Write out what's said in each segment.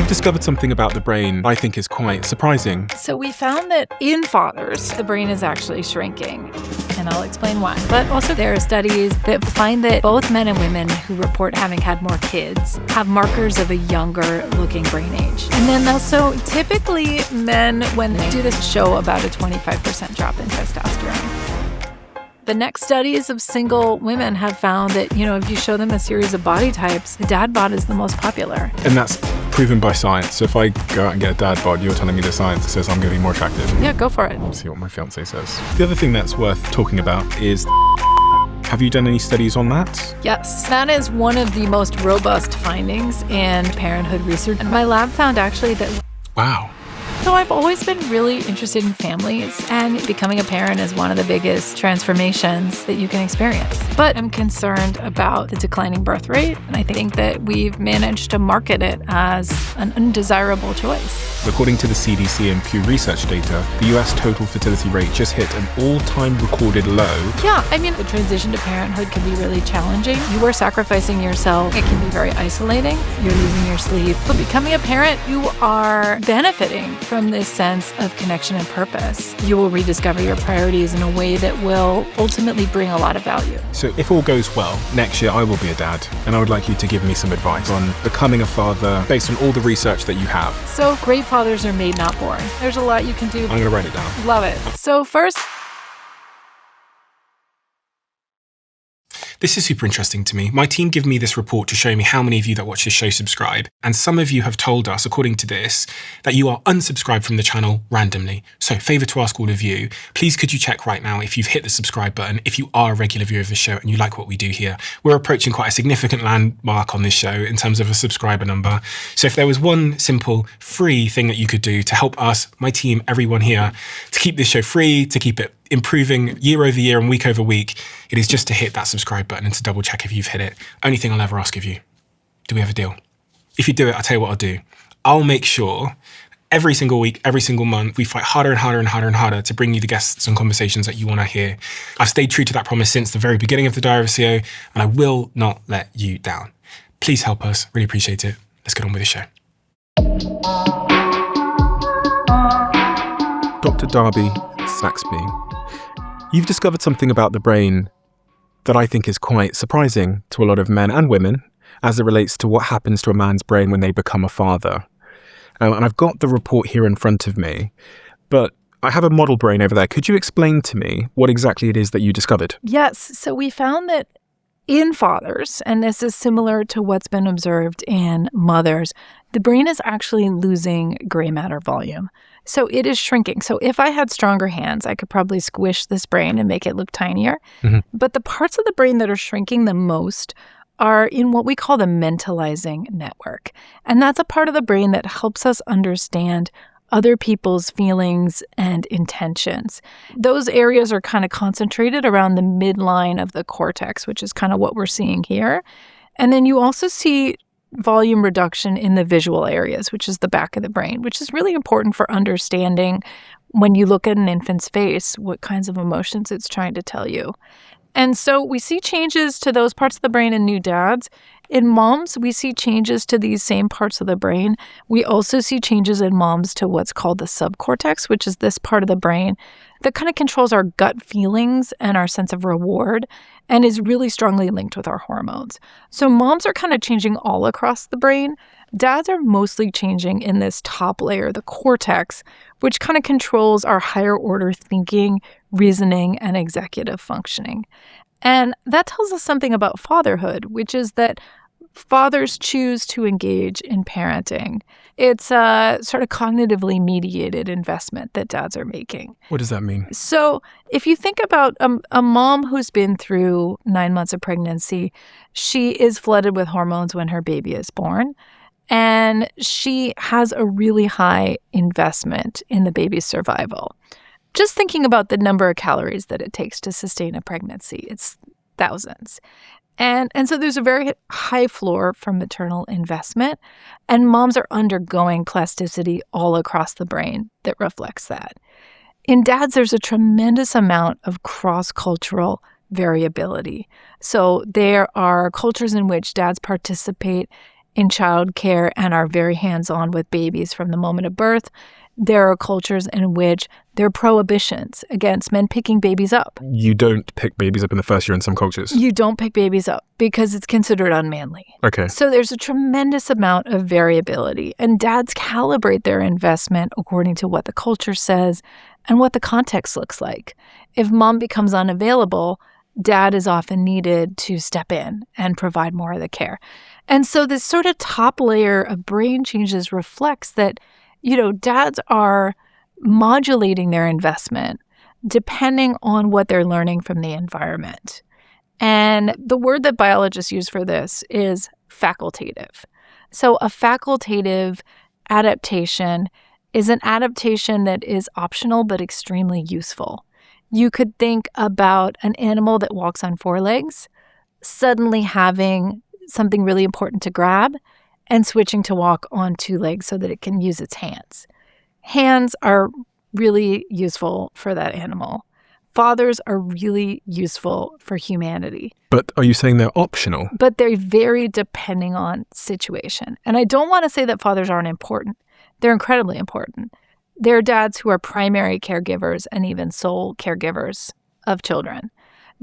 You've discovered something about the brain I think is quite surprising. So we found that in fathers, the brain is actually shrinking. And I'll explain why. But also there are studies that find that both men and women who report having had more kids have markers of a younger looking brain age. And then also typically men, when they do this, show about a 25% drop in testosterone. The next studies of single women have found that, if you show them a series of body types, the dad bod is the most popular. And that's proven by science. So if I go out and get a dad bod, you're telling me the science says I'm going to be more attractive. Yeah, go for it. Let's see what my fiance says. The other thing that's worth talking about is, have you done any studies on that? Yes, that is one of the most robust findings in Parenthood research. And my lab found actually that... Wow. So I've always been really interested in families, and becoming a parent is one of the biggest transformations that you can experience. But I'm concerned about the declining birth rate, and I think that we've managed to market it as an undesirable choice. According to the CDC and Pew Research data, the US total fertility rate just hit an all-time recorded low. Yeah, the transition to parenthood can be really challenging. You are sacrificing yourself. It can be very isolating. You're losing your sleep. But becoming a parent, you are benefiting from this sense of connection and purpose. You will rediscover your priorities in a way that will ultimately bring a lot of value. So if all goes well, next year I will be a dad, and I would like you to give me some advice on becoming a father based on all the research that you have. So great fathers are made, not born. There's a lot you can do. I'm going to write it down. Love it. So first... This is super interesting to me. My team give me this report to show me how many of you that watch this show subscribe. And some of you have told us, according to this, that you are unsubscribed from the channel randomly. So favour to ask all of you, please could you check right now if you've hit the subscribe button, if you are a regular viewer of the show and you like what we do here. We're approaching quite a significant landmark on this show in terms of a subscriber number. So if there was one simple free thing that you could do to help us, my team, everyone here, to keep this show free, to keep it improving year over year and week over week, it is just to hit that subscribe button and to double check if you've hit it. Only thing I'll ever ask of you. Do we have a deal? If you do it, I'll tell you what I'll do. I'll make sure every single week, every single month, we fight harder and harder and harder and harder to bring you the guests and conversations that you want to hear. I've stayed true to that promise since the very beginning of the Diary of a CEO, and I will not let you down. Please help us. Really appreciate it. Let's get on with the show. Dr. Darby Saxbe, you've discovered something about the brain that I think is quite surprising to a lot of men and women as it relates to what happens to a man's brain when they become a father. And I've got the report here in front of me, but I have a model brain over there. Could you explain to me what exactly it is that you discovered? Yes. So we found that in fathers, and this is similar to what's been observed in mothers, the brain is actually losing gray matter volume. So it is shrinking. So if I had stronger hands, I could probably squish this brain and make it look tinier. Mm-hmm. But the parts of the brain that are shrinking the most are in what we call the mentalizing network. And that's a part of the brain that helps us understand other people's feelings and intentions. Those areas are kind of concentrated around the midline of the cortex, which is kind of what we're seeing here. And then you also see volume reduction in the visual areas, which is the back of the brain, which is really important for understanding when you look at an infant's face, what kinds of emotions it's trying to tell you. And so we see changes to those parts of the brain in new dads. In moms, we see changes to these same parts of the brain. We also see changes in moms to what's called the subcortex, which is this part of the brain that kind of controls our gut feelings and our sense of reward and is really strongly linked with our hormones. So moms are kind of changing all across the brain. Dads are mostly changing in this top layer, the cortex, which kind of controls our higher order thinking, reasoning, and executive functioning. And that tells us something about fatherhood, which is that fathers choose to engage in parenting. It's a sort of cognitively mediated investment that dads are making. What does that mean? So if you think about a mom who's been through 9 months of pregnancy, she is flooded with hormones when her baby is born. And she has a really high investment in the baby's survival. Just thinking about the number of calories that it takes to sustain a pregnancy, it's thousands. And so there's a very high floor for maternal investment, and moms are undergoing plasticity all across the brain that reflects that. In dads, there's a tremendous amount of cross-cultural variability. So there are cultures in which dads participate in childcare and are very hands-on with babies from the moment of birth. There are cultures in which there are prohibitions against men picking babies up. You don't pick babies up in the first year in some cultures? You don't pick babies up because it's considered unmanly. Okay. So there's a tremendous amount of variability, and dads calibrate their investment according to what the culture says and what the context looks like. If mom becomes unavailable, dad is often needed to step in and provide more of the care. And so this sort of top layer of brain changes reflects that, dads are modulating their investment depending on what they're learning from the environment. And the word that biologists use for this is facultative. So a facultative adaptation is an adaptation that is optional but extremely useful. You could think about an animal that walks on four legs, suddenly having something really important to grab and switching to walk on two legs so that it can use its hands. Hands are really useful for that animal. Fathers are really useful for humanity. But are you saying they're optional? But they vary depending on situation. And I don't want to say that fathers aren't important. They're incredibly important. There are dads who are primary caregivers and even sole caregivers of children.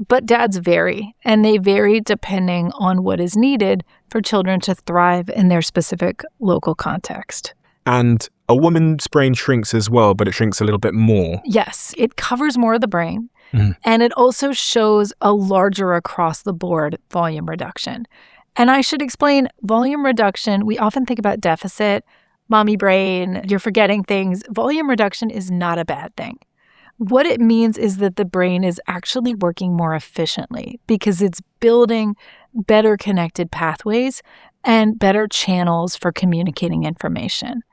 But dads vary, and they vary depending on what is needed for children to thrive in their specific local context. And a woman's brain shrinks as well, but it shrinks a little bit more. Yes, it covers more of the brain, and it also shows a larger across-the-board volume reduction. And I should explain, volume reduction, we often think about deficit, mommy brain, you're forgetting things. Volume reduction is not a bad thing. What it means is that the brain is actually working more efficiently because it's building better connected pathways and better channels for communicating information.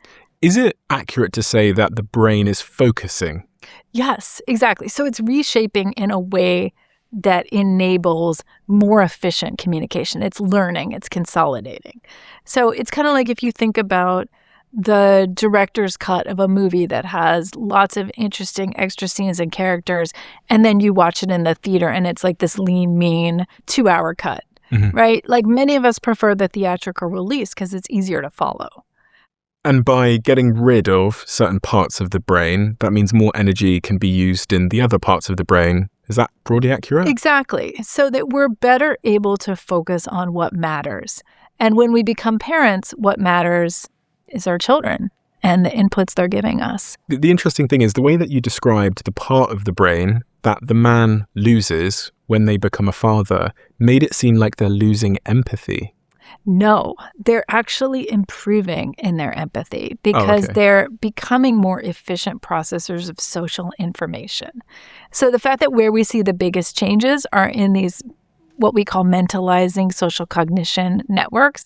Is it accurate to say that the brain is focusing? Yes, exactly. So it's reshaping in a way that enables more efficient communication. It's learning, it's consolidating. So it's kind of like if you think about the director's cut of a movie that has lots of interesting extra scenes and characters, and then you watch it in the theater and it's like this lean, mean 2-hour cut, right? Like many of us prefer the theatrical release because it's easier to follow. And by getting rid of certain parts of the brain, that means more energy can be used in the other parts of the brain. Is that broadly accurate? Exactly. So that we're better able to focus on what matters. And when we become parents, what matters is our children and the inputs they're giving us. The interesting thing is the way that you described the part of the brain that the man loses when they become a father made it seem like they're losing empathy. No, they're actually improving in their empathy because they're becoming more efficient processors of social information. So the fact that where we see the biggest changes are in these what we call mentalizing social cognition networks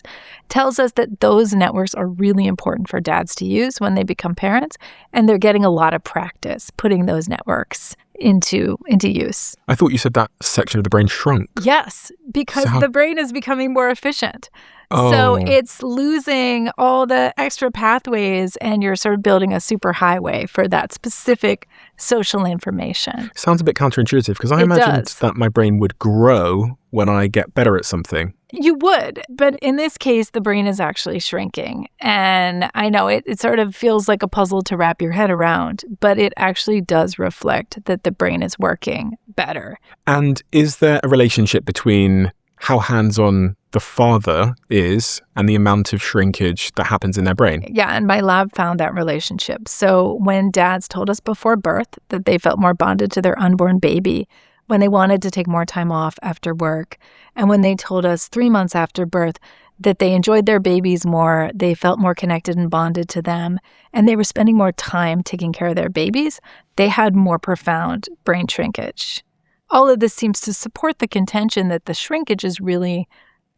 tells us that those networks are really important for dads to use when they become parents, and they're getting a lot of practice putting those networks into use. I thought you said that section of the brain shrunk. Yes, because the brain is becoming more efficient. So it's losing all the extra pathways and you're sort of building a super highway for that specific social information. Sounds a bit counterintuitive because I imagined that my brain would grow when I get better at something. You would, but in this case, the brain is actually shrinking. And I know it sort of feels like a puzzle to wrap your head around, but it actually does reflect that the brain is working better. And is there a relationship between how hands-on the father is and the amount of shrinkage that happens in their brain? Yeah, and my lab found that relationship. So when dads told us before birth that they felt more bonded to their unborn baby, when they wanted to take more time off after work, and when they told us 3 months after birth that they enjoyed their babies more, they felt more connected and bonded to them, and they were spending more time taking care of their babies, they had more profound brain shrinkage. All of this seems to support the contention that the shrinkage is really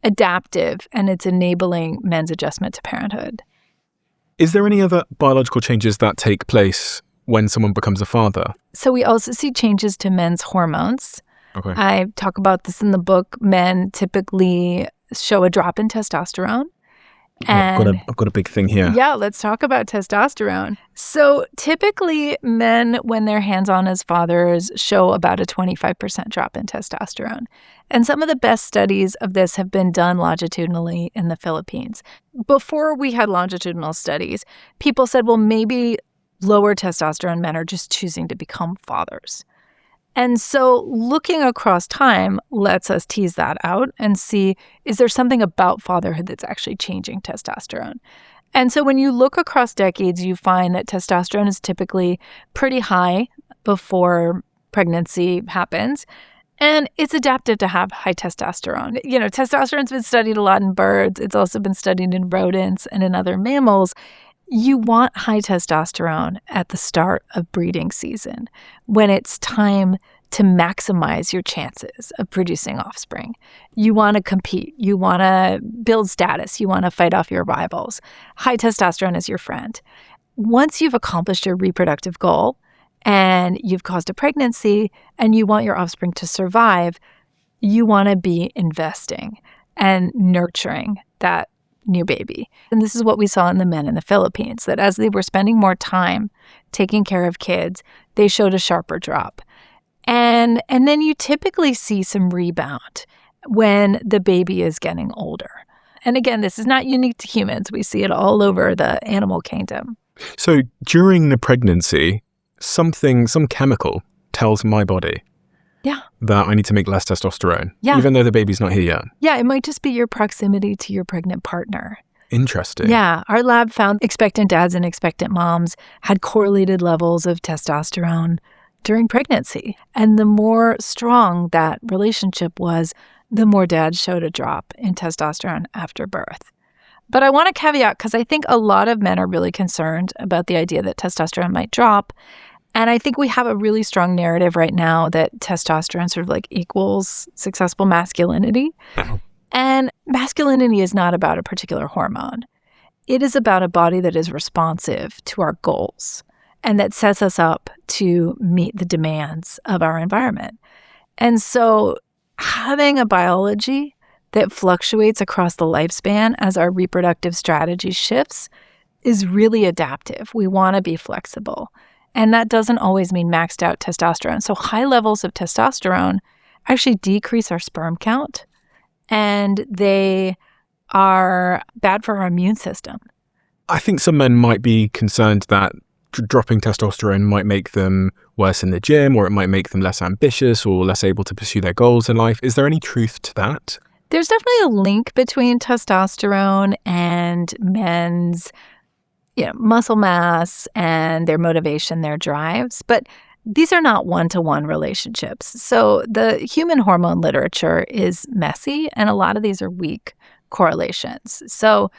adaptive and it's enabling men's adjustment to parenthood. Is there any other biological changes that take place when someone becomes a father? So we also see changes to men's hormones. Okay. I talk about this in the book. Men typically show a drop in testosterone, And I've got a big thing here. yeah, let's talk about testosterone. So typically men, when they're hands-on as fathers, show about a 25% drop in testosterone. And some of the best studies of this have been done longitudinally in the Philippines. Before we had longitudinal studies, people said, well, maybe lower testosterone men are just choosing to become fathers. And so looking across time lets us tease that out and see, is there something about fatherhood that's actually changing testosterone? And so when you look across decades, you find that testosterone is typically pretty high before pregnancy happens. And it's adaptive to have high testosterone. You know, testosterone's been studied a lot in birds. It's also been studied in rodents and in other mammals. You want high testosterone at the start of breeding season when it's time to maximize your chances of producing offspring. You want to compete. You want to build status. You want to fight off your rivals. High testosterone is your friend. Once you've accomplished your reproductive goal and you've caused a pregnancy and you want your offspring to survive, you want to be investing and nurturing that new baby. And this is what we saw in the men in the Philippines, that as they were spending more time taking care of kids, they showed a sharper drop. And then you typically see some rebound when the baby is getting older. And again, this is not unique to humans. We see it all over the animal kingdom. So during the pregnancy, some chemical tells my body that I need to make less testosterone, even though the baby's not here yet. Yeah, it might just be your proximity to your pregnant partner. Interesting. Yeah, our lab found expectant dads and expectant moms had correlated levels of testosterone during pregnancy. And the more strong that relationship was, the more dads showed a drop in testosterone after birth. But I want to caveat, because I think a lot of men are really concerned about the idea that testosterone might drop. And I think we have a really strong narrative right now that testosterone sort of like equals successful masculinity. And masculinity is not about a particular hormone. It is about a body that is responsive to our goals and that sets us up to meet the demands of our environment. And so having a biology that fluctuates across the lifespan as our reproductive strategy shifts is really adaptive. We want to be flexible. And that doesn't always mean maxed out testosterone. So high levels of testosterone actually decrease our sperm count, and they are bad for our immune system. I think some men might be concerned that dropping testosterone might make them worse in the gym, or it might make them less ambitious or less able to pursue their goals in life. Is there any truth to that? There's definitely a link between testosterone and men's muscle mass and their motivation, their drives. But these are not one-to-one relationships. So the human hormone literature is messy, and a lot of these are weak correlations. So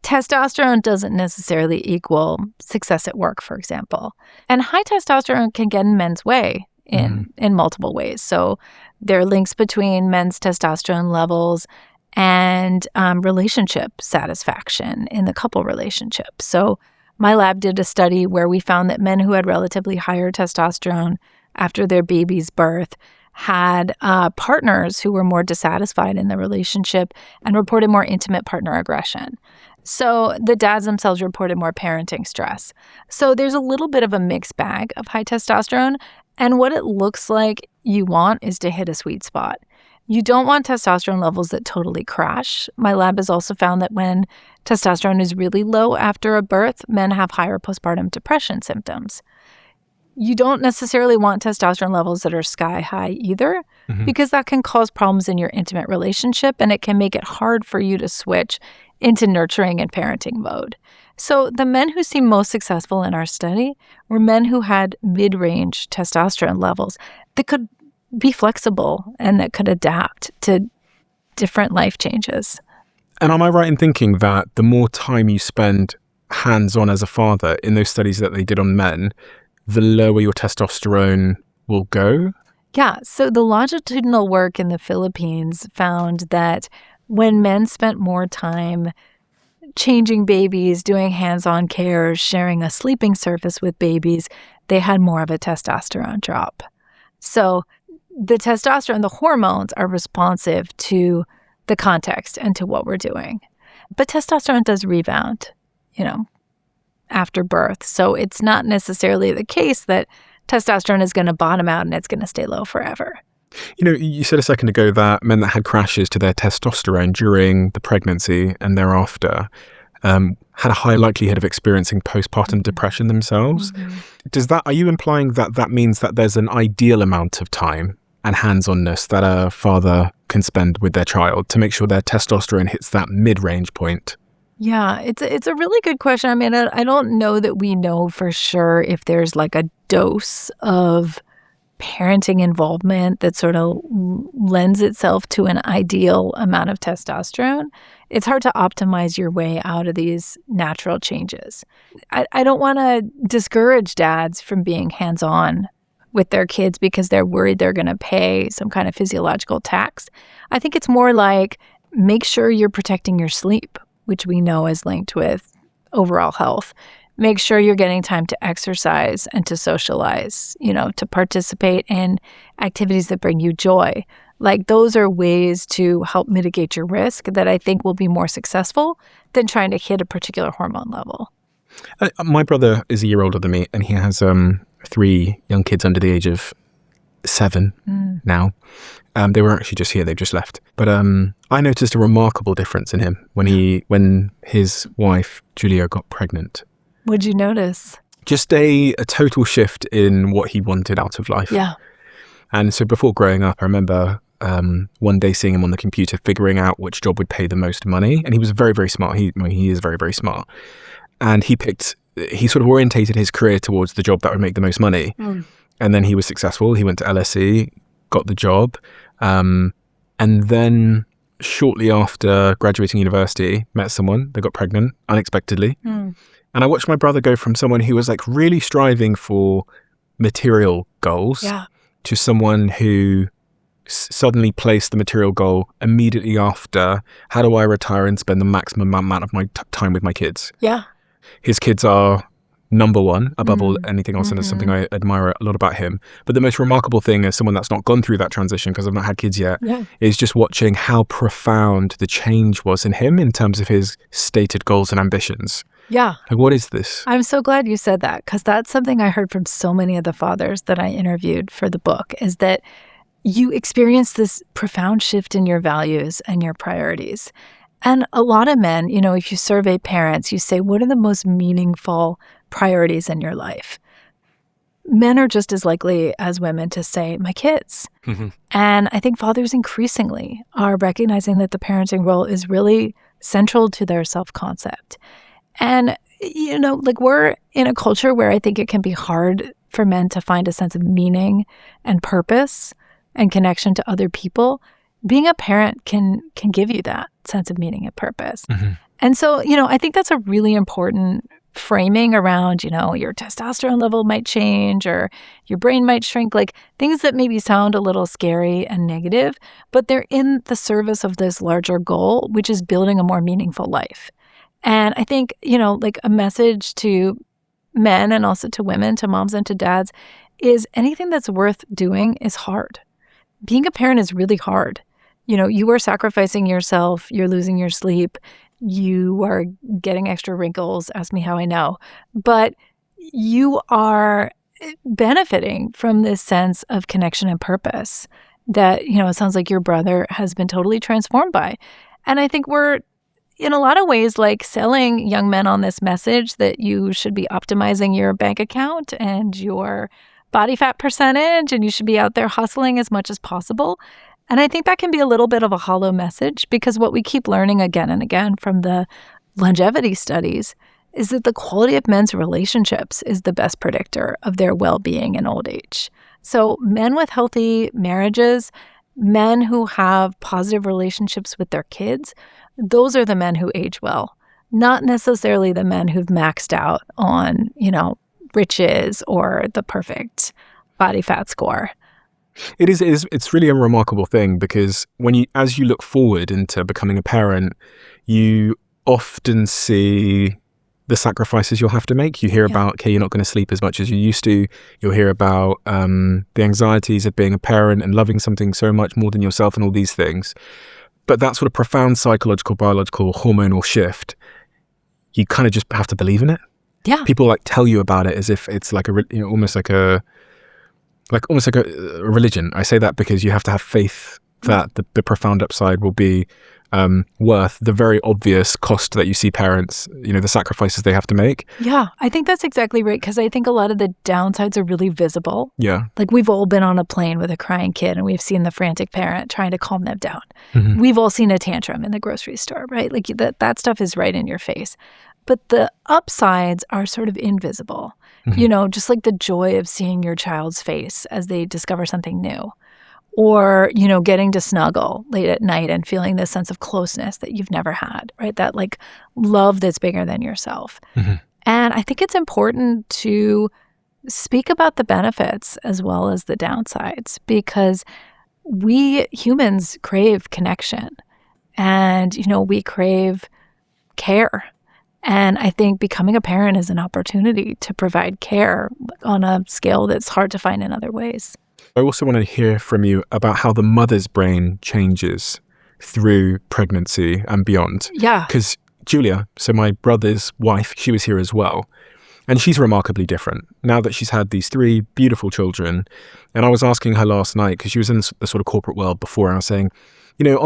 testosterone doesn't necessarily equal success at work, for example. And high testosterone can get in men's way in multiple ways. So there are links between men's testosterone levels and relationship satisfaction in the couple relationship. So my lab did a study where we found that men who had relatively higher testosterone after their baby's birth had partners who were more dissatisfied in the relationship and reported more intimate partner aggression. So the dads themselves reported more parenting stress. So there's a little bit of a mixed bag of high testosterone. And what it looks like you want is to hit a sweet spot. You don't want testosterone levels that totally crash. My lab has also found that when testosterone is really low after a birth, men have higher postpartum depression symptoms. You don't necessarily want testosterone levels that are sky high either, because that can cause problems in your intimate relationship, and it can make it hard for you to switch into nurturing and parenting mode. So the men who seemed most successful in our study were men who had mid-range testosterone levels that could be flexible and that could adapt to different life changes. And am I right in thinking that the more time you spend hands-on as a father in those studies that they did on men, the lower your testosterone will go? Yeah. So the longitudinal work in the Philippines found that when men spent more time changing babies, doing hands-on care, sharing a sleeping surface with babies, they had more of a testosterone drop. So the testosterone, the hormones, are responsive to the context and to what we're doing. But testosterone does rebound, after birth. So it's not necessarily the case that testosterone is going to bottom out and it's going to stay low forever. You said a second ago that men that had crashes to their testosterone during the pregnancy and thereafter had a high likelihood of experiencing postpartum depression themselves. Are you implying that means that there's an ideal amount of time and hands-onness that a father can spend with their child to make sure their testosterone hits that mid-range point? Yeah, it's a really good question. I mean, I don't know that we know for sure if there's like a dose of parenting involvement that sort of lends itself to an ideal amount of testosterone. It's hard to optimize your way out of these natural changes. I don't want to discourage dads from being hands-on with their kids because they're worried they're going to pay some kind of physiological tax. I think it's more like make sure you're protecting your sleep, which we know is linked with overall health. Make sure you're getting time to exercise and to socialize, to participate in activities that bring you joy. Like those are ways to help mitigate your risk that I think will be more successful than trying to hit a particular hormone level. My brother is a year older than me and he has 3 young kids under the age of 7 now. They were actually just here, they've just left. But I noticed a remarkable difference in him when his wife, Julia, got pregnant. What'd you notice? Just a total shift in what he wanted out of life. Yeah. And so before growing up, I remember one day seeing him on the computer figuring out which job would pay the most money. And he was very, very smart. He is very, very smart. And he sort of orientated his career towards the job that would make the most money. And then he was successful. He went to LSE, got the job. And then shortly after graduating university, met someone, they got pregnant unexpectedly. And I watched my brother go from someone who was like really striving for material goals to someone who suddenly placed the material goal immediately after, how do I retire and spend the maximum amount of my time with my kids? Yeah. His kids are number one above all anything else, and it's something I admire a lot about him. But the most remarkable thing as someone that's not gone through that transition, because I've not had kids yet, is just watching how profound the change was in him in terms of his stated goals and ambitions. Yeah. Like, what is this? I'm so glad you said that, because that's something I heard from so many of the fathers that I interviewed for the book, is that you experience this profound shift in your values and your priorities. And a lot of men, if you survey parents, you say, what are the most meaningful priorities in your life? Men are just as likely as women to say, my kids. And I think fathers increasingly are recognizing that the parenting role is really central to their self-concept. And, we're in a culture where I think it can be hard for men to find a sense of meaning and purpose and connection to other people. Being a parent can give you that sense of meaning and purpose. And so, I think that's a really important framing around, your testosterone level might change or your brain might shrink, like things that maybe sound a little scary and negative, but they're in the service of this larger goal, which is building a more meaningful life. And I think, a message to men and also to women, to moms and to dads, is anything that's worth doing is hard. Being a parent is really hard. You are sacrificing yourself, you're losing your sleep, you are getting extra wrinkles, ask me how I know. But you are benefiting from this sense of connection and purpose that, it sounds like your brother has been totally transformed by. And I think we're, in a lot of ways, like selling young men on this message that you should be optimizing your bank account and your body fat percentage, and you should be out there hustling as much as possible. And I think that can be a little bit of a hollow message, because what we keep learning again and again from the longevity studies is that the quality of men's relationships is the best predictor of their well-being in old age. So men with healthy marriages, men who have positive relationships with their kids, those are the men who age well, not necessarily the men who've maxed out on, riches or the perfect body fat score. It's really a remarkable thing, because as you look forward into becoming a parent, you often see the sacrifices you'll have to make. You hear about, okay, you're not going to sleep as much as you used to. You'll hear about the anxieties of being a parent and loving something so much more than yourself and all these things. But that sort of profound psychological, biological, hormonal shift, you kind of just have to believe in it. Yeah. People like tell you about it as if it's like almost like a religion. I say that because you have to have faith that the profound upside will be worth the very obvious cost that you see parents, the sacrifices they have to make. Yeah, I think that's exactly right, because I think a lot of the downsides are really visible. Yeah. Like, we've all been on a plane with a crying kid and we've seen the frantic parent trying to calm them down. Mm-hmm. We've all seen a tantrum in the grocery store, right? Like, that stuff is right in your face. But the upsides are sort of invisible, Mm-hmm. Just like the joy of seeing your child's face as they discover something new. Or, getting to snuggle late at night and feeling this sense of closeness that you've never had, right? That like love that's bigger than yourself. Mm-hmm. And I think it's important to speak about the benefits as well as the downsides, because we humans crave connection and, we crave care. And I think becoming a parent is an opportunity to provide care on a scale that's hard to find in other ways. I also want to hear from you about how the mother's brain changes through pregnancy and beyond. Yeah. Because Julia, so my brother's wife, she was here as well. And she's remarkably different now that she's had these 3 beautiful children. And I was asking her last night, because she was in the sort of corporate world before, and I was saying,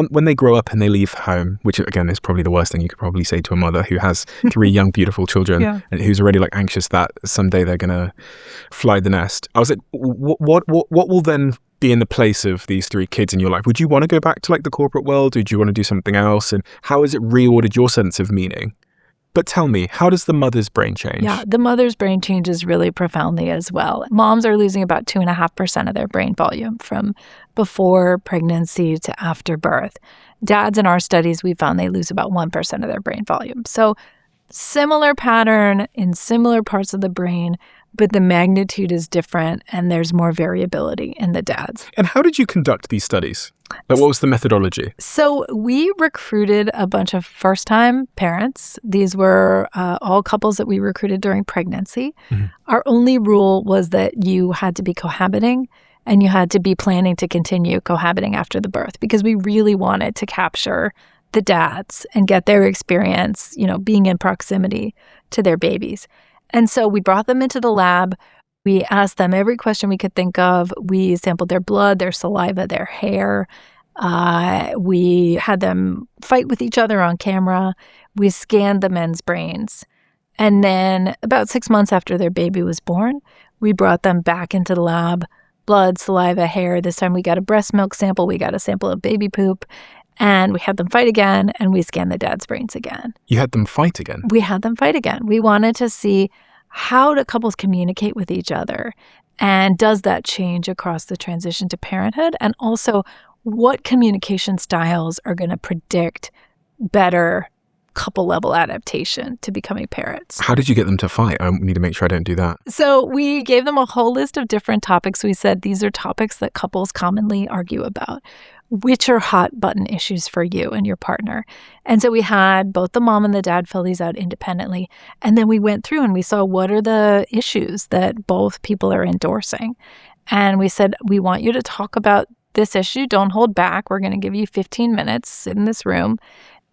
when they grow up and they leave home, which again is probably the worst thing you could probably say to a mother who has 3 young, beautiful children, Yeah. and who's already like anxious that someday they're going to fly the nest. I was like, what will then be in the place of these 3 kids in your life? Would you want to go back to like the corporate world? Or do you want to do something else? And how has it reordered your sense of meaning? But tell me, how does the mother's brain change? Yeah, the mother's brain changes really profoundly as well. Moms are losing about 2.5% of their brain volume from before pregnancy to after birth. Dads, in our studies, we found they lose about 1% of their brain volume. So similar pattern in similar parts of the brain, but the magnitude is different and there's more variability in the dads. And how did you conduct these studies? Like, what was the methodology? So we recruited a bunch of first-time parents. These were all couples that we recruited during pregnancy. Mm-hmm. Our only rule was that you had to be cohabiting and you had to be planning to continue cohabiting after the birth, because we really wanted to capture the dads and get their experience, being in proximity to their babies. And so we brought them into the lab. We asked them every question we could think of. We sampled their blood, their saliva, their hair. We had them fight with each other on camera. We scanned the men's brains. And then about 6 months after their baby was born, we brought them back into the lab. Blood, saliva, hair. This time we got a breast milk sample. We got a sample of baby poop. And we had them fight again, and we scanned the dad's brains again. You had them fight again? We had them fight again. We wanted to see, how do couples communicate with each other? And does that change across the transition to parenthood? And also, what communication styles are going to predict better couple-level adaptation to becoming parents? How did you get them to fight? I need to make sure I don't do that. So we gave them a whole list of different topics. We said, these are topics that couples commonly argue about. Which are hot button issues for you and your partner? And so we had both the mom and the dad fill these out independently. And then we went through and we saw, what are the issues that both people are endorsing? And we said, we want you to talk about this issue. Don't hold back. We're going to give you 15 minutes, sit in this room.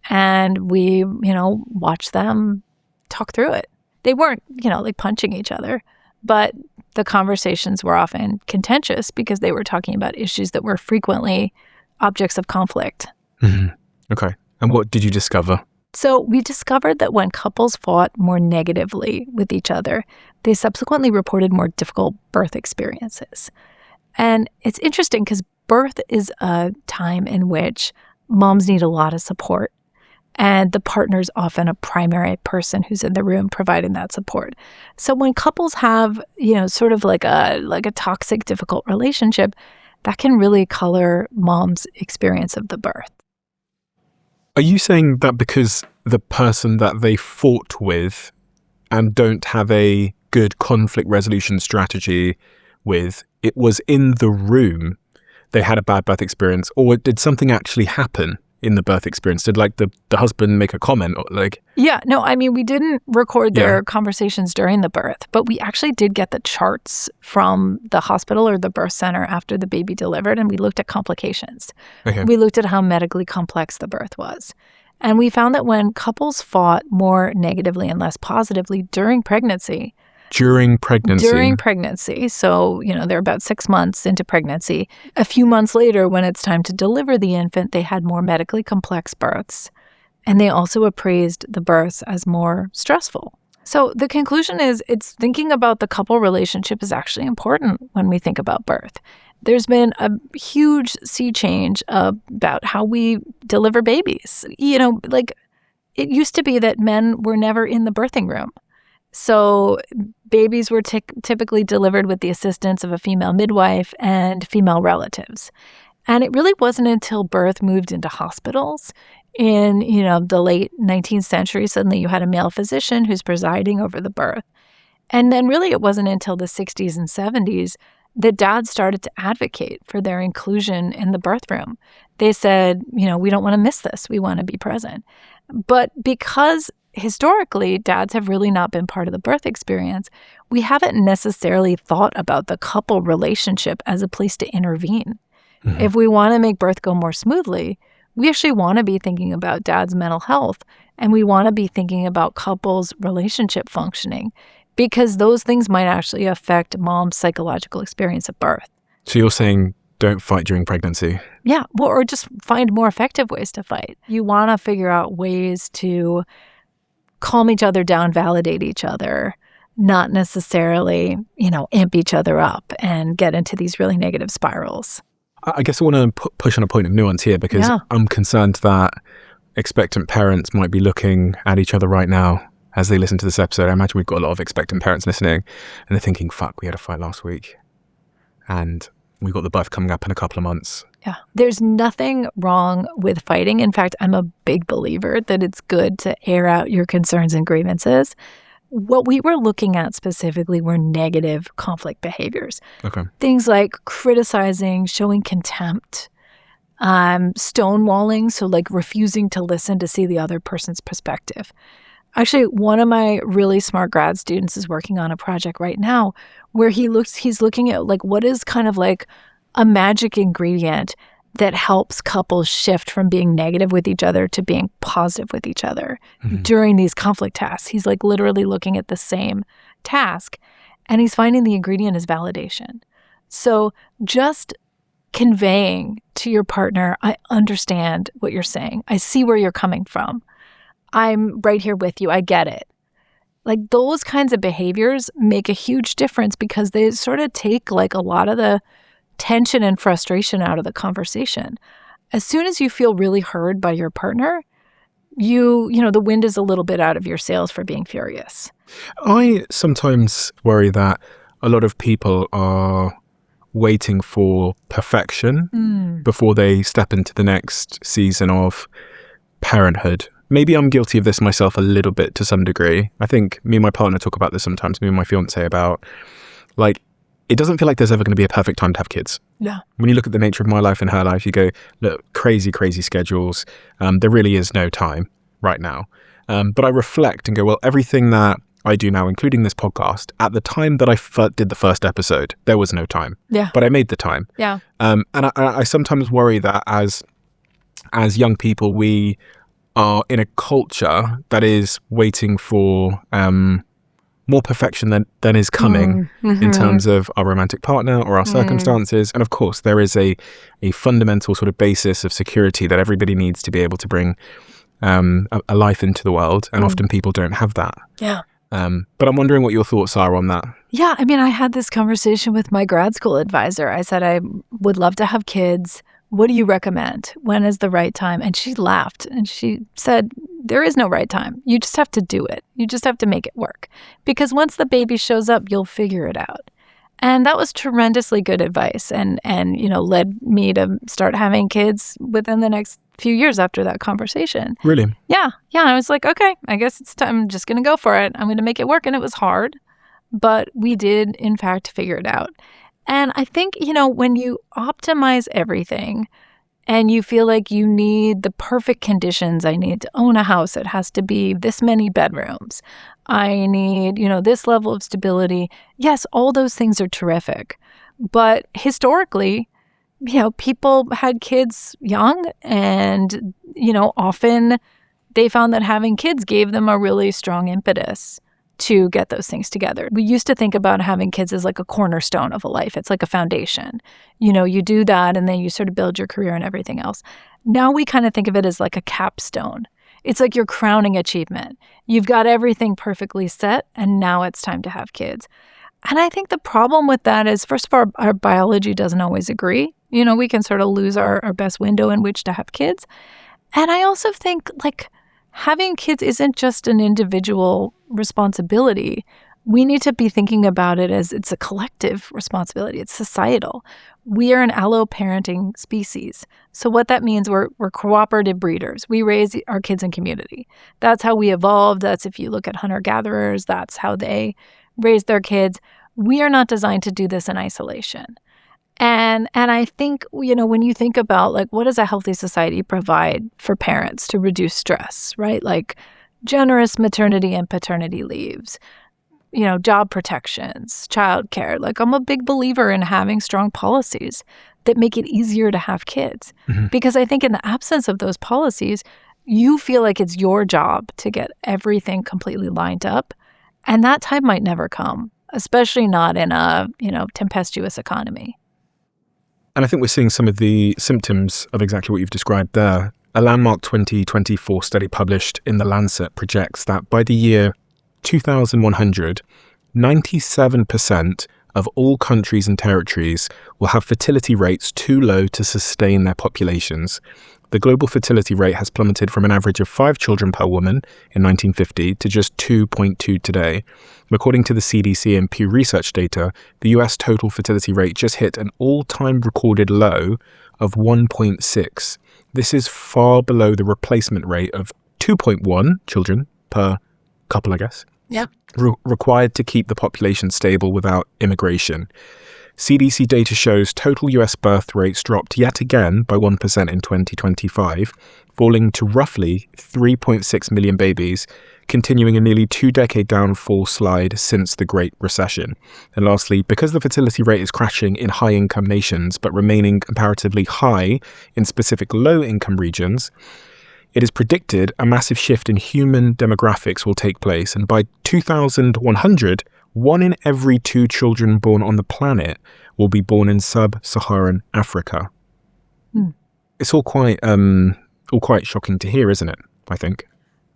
And we, watch them talk through it. They weren't, like punching each other, but the conversations were often contentious because they were talking about issues that were frequently objects of conflict. Mm-hmm. Okay. And what did you discover? So we discovered that when couples fought more negatively with each other, they subsequently reported more difficult birth experiences. And it's interesting because birth is a time in which moms need a lot of support. And the partner's often a primary person who's in the room providing that support. So when couples have, sort of like a toxic, difficult relationship, that can really color mom's experience of the birth. Are you saying that because the person that they fought with and don't have a good conflict resolution strategy with, it was in the room they had a bad birth experience, or did something actually happen in the birth experience? Did like the husband make a comment or like? Yeah, no, I mean, we didn't record their conversations during the birth, but we actually did get the charts from the hospital or the birth center after the baby delivered, and we looked at complications. Okay. We looked at how medically complex the birth was. And we found that when couples fought more negatively and less positively during pregnancy. During pregnancy. So, they're about 6 months into pregnancy. A few months later, when it's time to deliver the infant, they had more medically complex births. And they also appraised the births as more stressful. So the conclusion is it's thinking about the couple relationship is actually important when we think about birth. There's been a huge sea change about how we deliver babies. Like it used to be that men were never in the birthing room. So babies were typically delivered with the assistance of a female midwife and female relatives. And it really wasn't until birth moved into hospitals in, the late 19th century, suddenly you had a male physician who's presiding over the birth. And then really it wasn't until the 60s and 70s that dads started to advocate for their inclusion in the birth room. They said, we don't want to miss this. We want to be present. But because historically dads have really not been part of the birth experience, we haven't necessarily thought about the couple relationship as a place to intervene. Mm-hmm. If we want to make birth go more smoothly, we actually want to be thinking about dad's mental health, and we want to be thinking about couples' relationship functioning, because those things might actually affect mom's psychological experience at birth. So you're saying don't fight during pregnancy? Yeah, or just find more effective ways to fight. You want to figure out ways to calm each other down, validate each other, not necessarily, amp each other up and get into these really negative spirals. I guess I want to push on a point of nuance here, because I'm concerned that expectant parents might be looking at each other right now as they listen to this episode. I imagine we've got a lot of expectant parents listening, and they're thinking, fuck, we had a fight last week and we've got the birth coming up in a couple of months. Yeah. There's nothing wrong with fighting. In fact, I'm a big believer that it's good to air out your concerns and grievances. What we were looking at specifically were negative conflict behaviors. Okay. Things like criticizing, showing contempt, stonewalling, so like refusing to listen to see the other person's perspective. Actually, one of my really smart grad students is working on a project right now where he's looking at like what is kind of like a magic ingredient that helps couples shift from being negative with each other to being positive with each other during these conflict tasks. He's like literally looking at the same task, and he's finding the ingredient is validation. So just conveying to your partner, I understand what you're saying. I see where you're coming from. I'm right here with you. I get it. Like those kinds of behaviors make a huge difference because they sort of take like a lot of the tension and frustration out of the conversation. As soon as you feel really heard by your partner, you know, the wind is a little bit out of your sails for being furious. I sometimes worry that a lot of people are waiting for perfection before they step into the next season of parenthood. Maybe I'm guilty of this myself a little bit to some degree. I think me and my partner talk about this sometimes, me and my fiance, about like, it doesn't feel like there's ever going to be a perfect time to have kids. Yeah. When you look at the nature of my life and her life, you go, look, crazy schedules. There really is no time right now. But I reflect and go, well, everything that I do now, including this podcast, at the time that I did the first episode, there was no time. Yeah. But I made the time. Yeah. And I sometimes worry that as young people, we are in a culture that is waiting for more perfection than is coming in terms of our romantic partner or our circumstances. And of course, there is a fundamental sort of basis of security that everybody needs to be able to bring a life into the world. And often people don't have that. Yeah. But I'm wondering what your thoughts are on that. Yeah. I mean, I had this conversation with my grad school advisor. I said, I would love to have kids. What do you recommend? When is the right time? And she laughed and she said, there is no right time. You just have to do it. You just have to make it work. Because once the baby shows up, you'll figure it out. And that was tremendously good advice and you know, led me to start having kids within the next few years after that conversation. Really? Yeah. I was like, okay, I guess it's time. I'm just going to go for it. I'm going to make it work. And it was hard, but we did, in fact, figure it out. And I think, you know, when you optimize everything and you feel like you need the perfect conditions. I need to own a house. It has to be this many bedrooms. I need, this level of stability. Yes, all those things are terrific. But historically, people had kids young and, often they found that having kids gave them a really strong impetus to get those things together. We used to think about having kids as like a cornerstone of a life. It's like a foundation. You do that and then you sort of build your career and everything else. Now we kind of think of it as like a capstone. It's like your crowning achievement. You've got everything perfectly set and now it's time to have kids. And I think the problem with that is, first of all, our biology doesn't always agree. We can sort of lose our best window in which to have kids. And I also think having kids isn't just an individual responsibility. We need to be thinking about it as it's a collective responsibility. It's societal. We are an allo-parenting species. So what that means, we're cooperative breeders. We raise our kids in community. That's how we evolved. That's, if you look at hunter-gatherers, that's how they raise their kids. We are not designed to do this in isolation. And I think, when you think about what does a healthy society provide for parents to reduce stress, right? Like generous maternity and paternity leaves, job protections, childcare. I'm a big believer in having strong policies that make it easier to have kids. Mm-hmm. Because I think in the absence of those policies, you feel like it's your job to get everything completely lined up. And that time might never come, especially not in a, tempestuous economy. And I think we're seeing some of the symptoms of exactly what you've described there. A landmark 2024 study published in The Lancet projects that by the year 2100, 97% of all countries and territories will have fertility rates too low to sustain their populations. The global fertility rate has plummeted from an average of 5 children per woman in 1950 to just 2.2 today. According to the CDC and Pew Research data, the US total fertility rate just hit an all-time recorded low of 1.6. This is far below the replacement rate of 2.1 children per couple, I guess. Yeah. Required to keep the population stable without immigration. CDC data shows total US birth rates dropped yet again by 1% in 2025, falling to roughly 3.6 million babies, continuing a nearly 2-decade downfall slide since the Great Recession. And lastly, because the fertility rate is crashing in high-income nations but remaining comparatively high in specific low-income regions, it is predicted a massive shift in human demographics will take place, and by 2100, 1 in every 2 children born on the planet will be born in sub-Saharan Africa. It's all quite shocking to hear, isn't it? I think.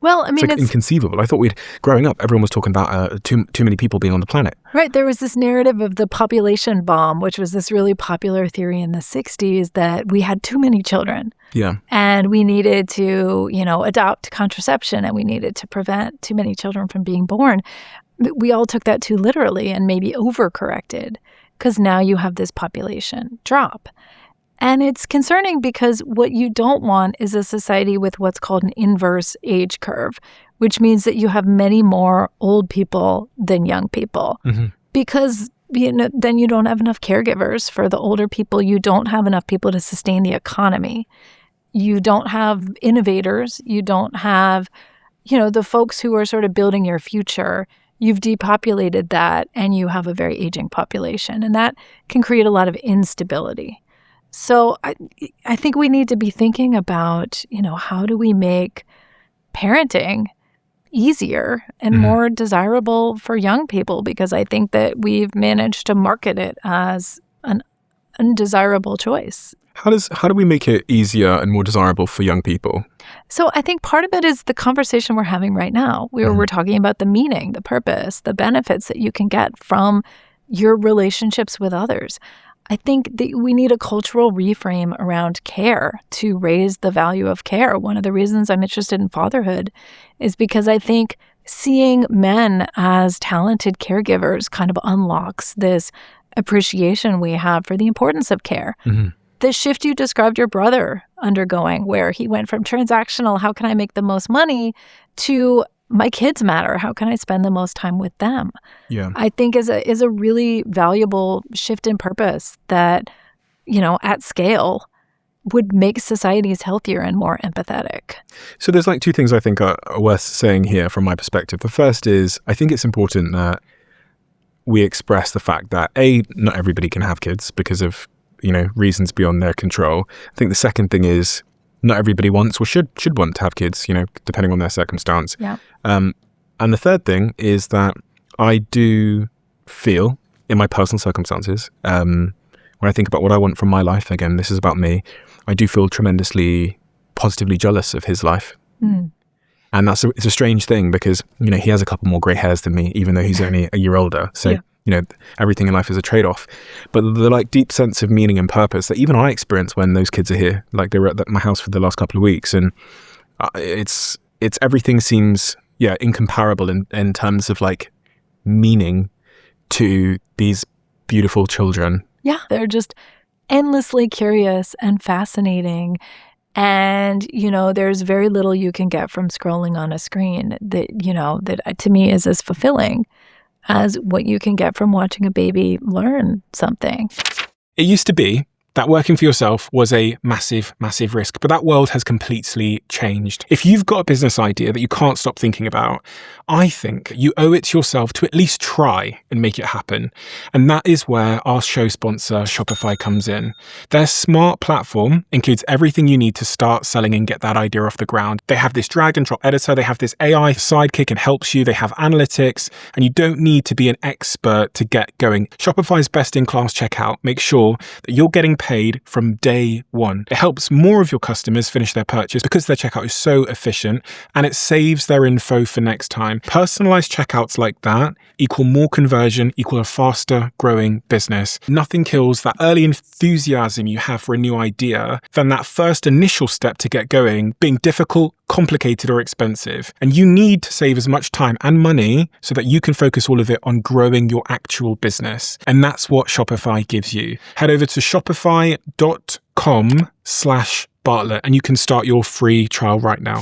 Well, I mean, it's inconceivable. I thought growing up, everyone was talking about too many people being on the planet. Right. There was this narrative of the population bomb, which was this really popular theory in the 60s that we had too many children. Yeah. And we needed to, adopt contraception, and we needed to prevent too many children from being born. We all took that too literally and maybe overcorrected, because now you have this population drop. And it's concerning because what you don't want is a society with what's called an inverse age curve, which means that you have many more old people than young people. Mm-hmm. Because then you don't have enough caregivers for the older people. You don't have enough people to sustain the economy. You don't have innovators. You don't have, the folks who are sort of building your future. You've depopulated that, and you have a very aging population. And that can create a lot of instability. So I think we need to be thinking about, how do we make parenting easier and more desirable for young people? Because I think that we've managed to market it as an undesirable choice. How do we make it easier and more desirable for young people? So I think part of it is the conversation we're having right now. We're talking about the meaning, the purpose, the benefits that you can get from your relationships with others. I think that we need a cultural reframe around care to raise the value of care. One of the reasons I'm interested in fatherhood is because I think seeing men as talented caregivers kind of unlocks this appreciation we have for the importance of care. Mm-hmm. The shift you described your brother undergoing, where he went from transactional, how can I make the most money, to my kids matter, how can I spend the most time with them? Yeah, I think is a really valuable shift in purpose that, at scale would make societies healthier and more empathetic. So there's like two things I think are worth saying here from my perspective. The first is I think it's important that we express the fact that not everybody can have kids because of, reasons beyond their control. I think the second thing is not everybody wants or should want to have kids, depending on their circumstance. Yeah. And the third thing is that I do feel in my personal circumstances, when I think about what I want from my life, again, this is about me, I do feel tremendously positively jealous of his life. Mm. And it's a strange thing because, he has a couple more grey hairs than me, even though he's only a year older. So, everything in life is a trade-off. But the like deep sense of meaning and purpose that even I experience when those kids are here, like they were at my house for the last couple of weeks. And it's everything seems, incomparable in terms of like meaning to these beautiful children. Yeah, they're just endlessly curious and fascinating. And, there's very little you can get from scrolling on a screen that to me is as fulfilling as what you can get from watching a baby learn something. It used to be that working for yourself was a massive, massive risk, but that world has completely changed. If you've got a business idea that you can't stop thinking about, I think you owe it to yourself to at least try and make it happen. And that is where our show sponsor, Shopify, comes in. Their smart platform includes everything you need to start selling and get that idea off the ground. They have this drag and drop editor, they have this AI sidekick and helps you, they have analytics, and you don't need to be an expert to get going. Shopify's best-in-class checkout makes sure that you're getting paid from day one. It helps more of your customers finish their purchase because their checkout is so efficient, and it saves their info for next time. Personalized checkouts like that equal more conversion, equal a faster growing business. Nothing kills that early enthusiasm you have for a new idea than that first initial step to get going being difficult, complicated, or expensive. And you need to save as much time and money so that you can focus all of it on growing your actual business. And that's what Shopify gives you. Head over to shopify.com/Bartlett and you can start your free trial right now.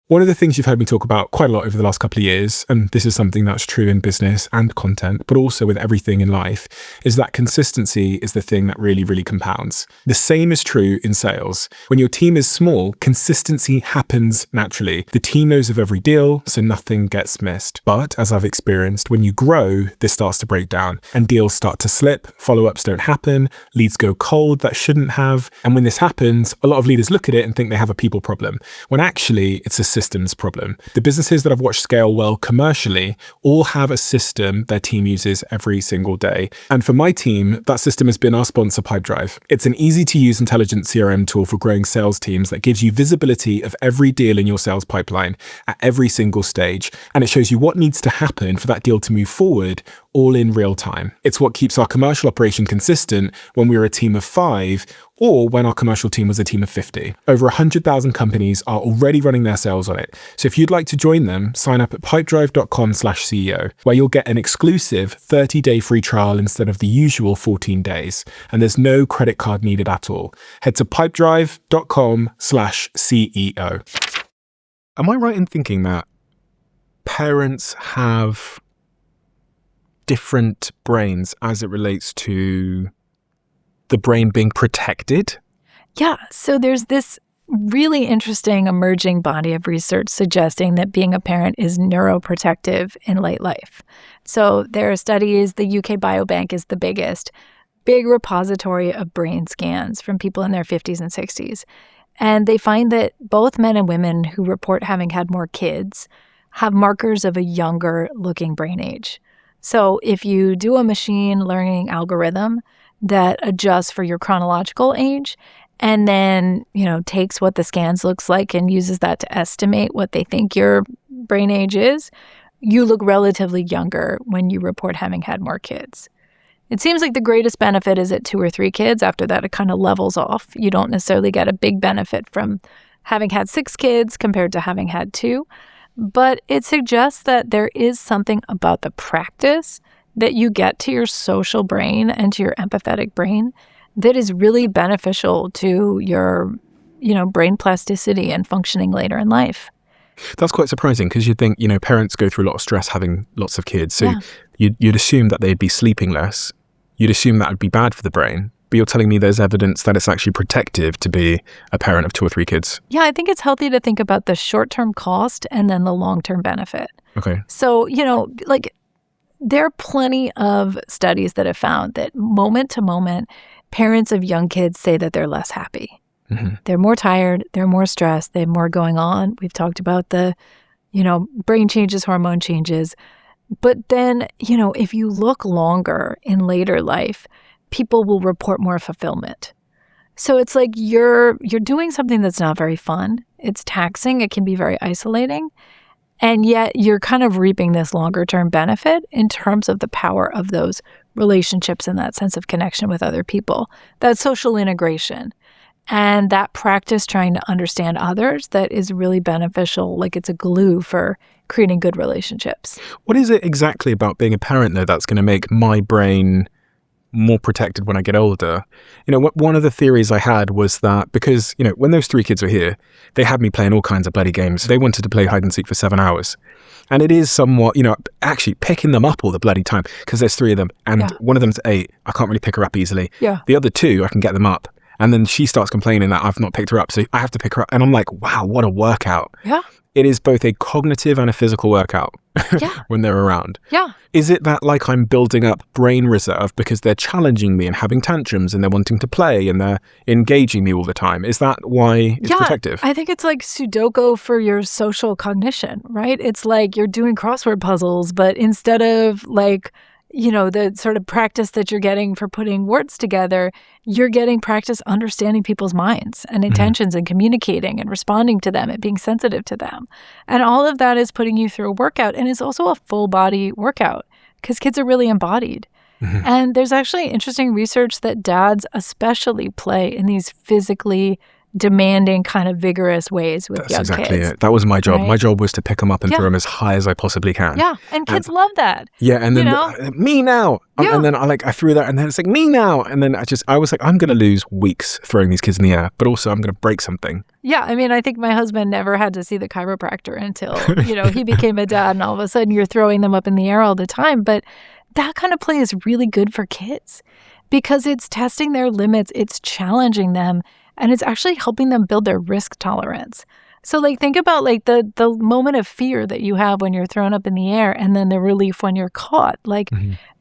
One of the things you've heard me talk about quite a lot over the last couple of years, and this is something that's true in business and content, but also with everything in life, is that consistency is the thing that really, really compounds. The same is true in sales. When your team is small, consistency happens naturally. The team knows of every deal, so nothing gets missed. But as I've experienced, when you grow, this starts to break down and deals start to slip, follow-ups don't happen, leads go cold that shouldn't have. And when this happens, a lot of leaders look at it and think they have a people problem, when actually it's a systems problem. The businesses that I've watched scale well commercially all have a system their team uses every single day. And for my team, that system has been our sponsor, Pipedrive. It's an easy to use intelligent CRM tool for growing sales teams that gives you visibility of every deal in your sales pipeline at every single stage. And it shows you what needs to happen for that deal to move forward all in real time. It's what keeps our commercial operation consistent when we were a team of 5 or when our commercial team was a team of 50. Over 100,000 companies are already running their sales on it. So if you'd like to join them, sign up at pipedrive.com/CEO, where you'll get an exclusive 30-day free trial instead of the usual 14 days. And there's no credit card needed at all. Head to pipedrive.com/CEO. Am I right in thinking that parents have different brains as it relates to the brain being protected? Yeah, so there's this really interesting emerging body of research suggesting that being a parent is neuroprotective in late life. So there are studies, the UK Biobank is the big repository of brain scans from people in their 50s and 60s. And they find that both men and women who report having had more kids have markers of a younger looking brain age. So if you do a machine learning algorithm that adjusts for your chronological age and then, takes what the scans looks like and uses that to estimate what they think your brain age is, you look relatively younger when you report having had more kids. It seems like the greatest benefit is at 2 or 3 kids. After that, it kind of levels off. You don't necessarily get a big benefit from having had 6 kids compared to having had 2. But it suggests that there is something about the practice that you get to your social brain and to your empathetic brain that is really beneficial to your, brain plasticity and functioning later in life. That's quite surprising because you'd think, parents go through a lot of stress having lots of kids. So Yeah. you'd assume that they'd be sleeping less. You'd assume that would be bad for the brain. but you're telling me there's evidence that it's actually protective to be a parent of 2 or 3 kids. Yeah, I think it's healthy to think about the short-term cost and then the long-term benefit. Okay. So, there are plenty of studies that have found that moment to moment, parents of young kids say that they're less happy. Mm-hmm. They're more tired, they're more stressed, they have more going on. We've talked about the, brain changes, hormone changes. But then, if you look longer in later life, people will report more fulfillment. So it's like you're doing something that's not very fun. It's taxing. It can be very isolating. And yet you're kind of reaping this longer term benefit in terms of the power of those relationships and that sense of connection with other people, that social integration. And that practice trying to understand others that is really beneficial, like it's a glue for creating good relationships. What is it exactly about being a parent, though, that's going to make my brain more protected when I get older? One of the theories I had was that because, when those 3 kids were here, they had me playing all kinds of bloody games. They wanted to play hide and seek for 7 hours. And it is somewhat, actually picking them up all the bloody time because there's 3 of them. And one of them's 8. I can't really pick her up easily. Yeah. The other 2, I can get them up. And then she starts complaining that I've not picked her up. So I have to pick her up. And I'm like, wow, what a workout. Yeah. It is both a cognitive and a physical workout when they're around. Yeah. Is it that like I'm building up brain reserve because they're challenging me and having tantrums and they're wanting to play and they're engaging me all the time? Is that why it's protective? I think it's like Sudoku for your social cognition, right? It's like you're doing crossword puzzles, but instead of like, the sort of practice that you're getting for putting words together, you're getting practice understanding people's minds and intentions and communicating and responding to them and being sensitive to them. And all of that is putting you through a workout, and it's also a full body workout because kids are really embodied. Mm-hmm. And there's actually interesting research that dads especially play in these physically demanding kind of vigorous ways with young kids. That's exactly it. That was my job. Right? My job was to pick them up and throw them as high as I possibly can. Yeah, and kids love that. Yeah, and then me now. Yeah. And then I threw that and then it's like me now. And then I was like, I'm going to lose weeks throwing these kids in the air, but also I'm going to break something. Yeah, I mean, I think my husband never had to see the chiropractor until, he became a dad and all of a sudden you're throwing them up in the air all the time. But that kind of play is really good for kids because it's testing their limits, it's challenging them, and it's actually helping them build their risk tolerance. So like think about like the moment of fear that you have when you're thrown up in the air and then the relief when you're caught. Like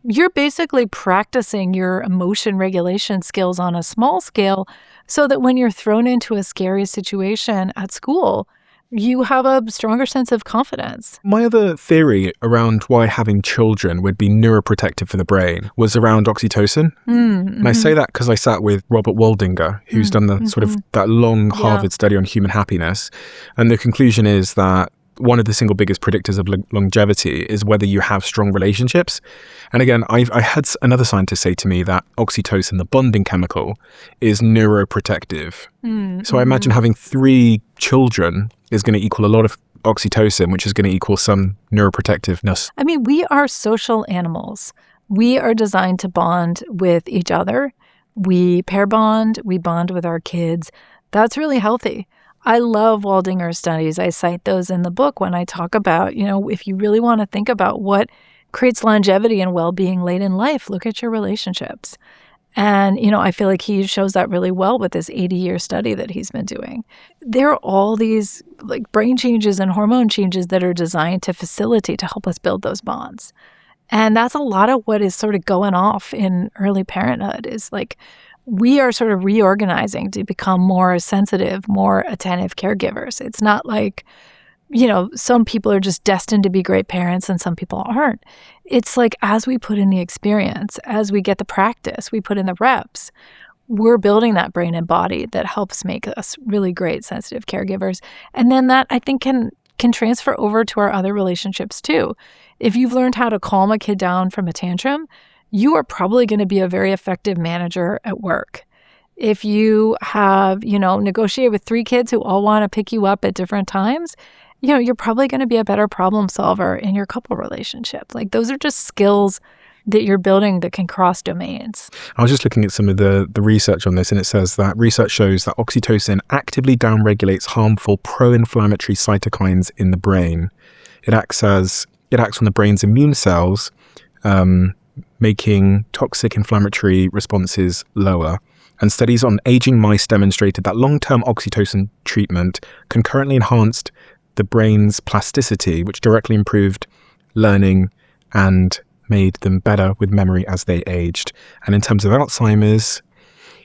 you're basically practicing your emotion regulation skills on a small scale so that when you're thrown into a scary situation at school, you have a stronger sense of confidence. My other theory around why having children would be neuroprotective for the brain was around oxytocin. And I say that because I sat with Robert Waldinger, who's done the sort of that long Harvard study on human happiness. And the conclusion is that one of the single biggest predictors of longevity is whether you have strong relationships. And again, I had another scientist say to me that oxytocin, the bonding chemical, is neuroprotective. So I imagine having 3 children is going to equal a lot of oxytocin, which is going to equal some neuroprotectiveness. I mean, we are social animals. We are designed to bond with each other. We pair bond, we bond with our kids. That's really healthy. I love Waldinger's studies. I cite those in the book when I talk about, if you really want to think about what creates longevity and well-being late in life, look at your relationships. And, I feel like he shows that really well with this 80-year study that he's been doing. There are all these like brain changes and hormone changes that are designed to facilitate, to help us build those bonds. And that's a lot of what is sort of going off in early parenthood is like, we are sort of reorganizing to become more sensitive, more attentive caregivers. It's not like, some people are just destined to be great parents and some people aren't. It's like as we put in the experience, as we get the practice, we put in the reps, we're building that brain and body that helps make us really great sensitive caregivers. And then that I think can transfer over to our other relationships too. If you've learned how to calm a kid down from a tantrum, you are probably going to be a very effective manager at work. If you have, negotiated with 3 kids who all want to pick you up at different times, you're probably going to be a better problem solver in your couple relationship. Like those are just skills that you're building that can cross domains. I was just looking at some of the research on this, and it says that research shows that oxytocin actively downregulates harmful pro-inflammatory cytokines in the brain. It acts on the brain's immune cells, making toxic inflammatory responses lower. And studies on aging mice demonstrated that long-term oxytocin treatment concurrently enhanced the brain's plasticity, which directly improved learning and made them better with memory as they aged. And in terms of Alzheimer's,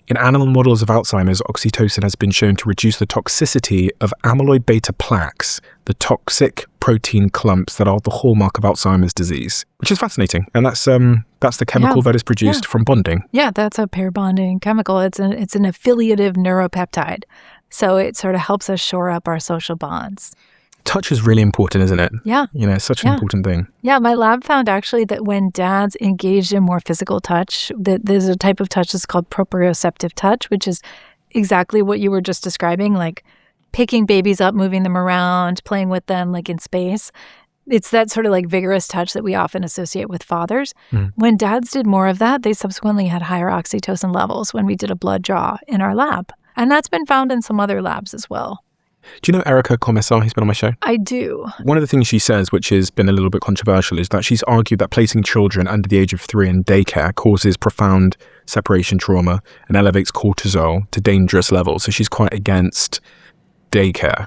in animal models of Alzheimer's, oxytocin has been shown to reduce the toxicity of amyloid beta plaques, the toxic protein clumps that are the hallmark of Alzheimer's disease, which is fascinating. And that's the chemical that is produced from bonding. Yeah, that's a pair bonding chemical. It's an affiliative neuropeptide. So it sort of helps us shore up our social bonds. Touch is really important, isn't it? Yeah. It's such an important thing. Yeah, my lab found actually that when dads engaged in more physical touch, that there's a type of touch that's called proprioceptive touch, which is exactly what you were just describing, like picking babies up, moving them around, playing with them like in space. It's that sort of like vigorous touch that we often associate with fathers. When dads did more of that, they subsequently had higher oxytocin levels when we did a blood draw in our lab. And that's been found in some other labs as well. Do you know Erica Commissar, who's been on my show? I do. One of the things she says, which has been a little bit controversial, is that she's argued that placing children under the age of 3 in daycare causes profound separation trauma and elevates cortisol to dangerous levels. So she's quite against daycare.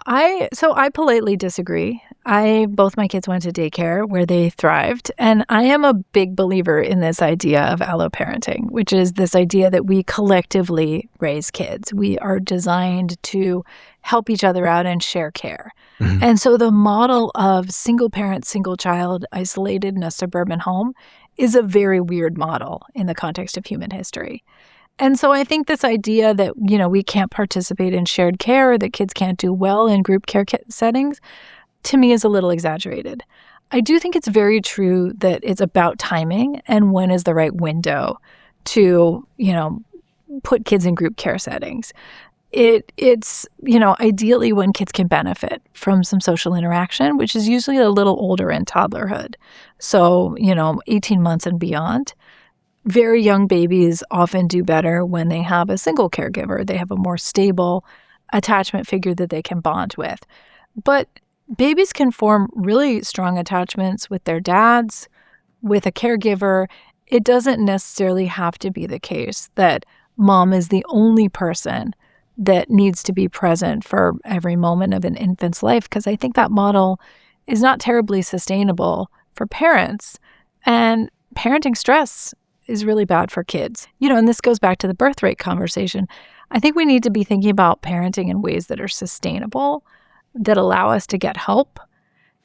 So I politely disagree. Both my kids went to daycare where they thrived. And I am a big believer in this idea of alloparenting, which is this idea that we collectively raise kids. We are designed to help each other out and share care. And so the model of single parent, single child, isolated in a suburban home is a very weird model in the context of human history. And so I think this idea that, we can't participate in shared care, that kids can't do well in group care settings, to me is a little exaggerated. I do think it's very true that it's about timing and when is the right window to, put kids in group care settings. It's ideally when kids can benefit from some social interaction, which is usually a little older in toddlerhood. So, 18 months and beyond. Very young babies often do better when they have a single caregiver. They have a more stable attachment figure that they can bond with. But babies can form really strong attachments with their dads, with a caregiver. It doesn't necessarily have to be the case that mom is the only person that needs to be present for every moment of an infant's life, because I think that model is not terribly sustainable for parents. And parenting stress is really bad for kids. And this goes back to the birth rate conversation. I think we need to be thinking about parenting in ways that are sustainable, that allow us to get help.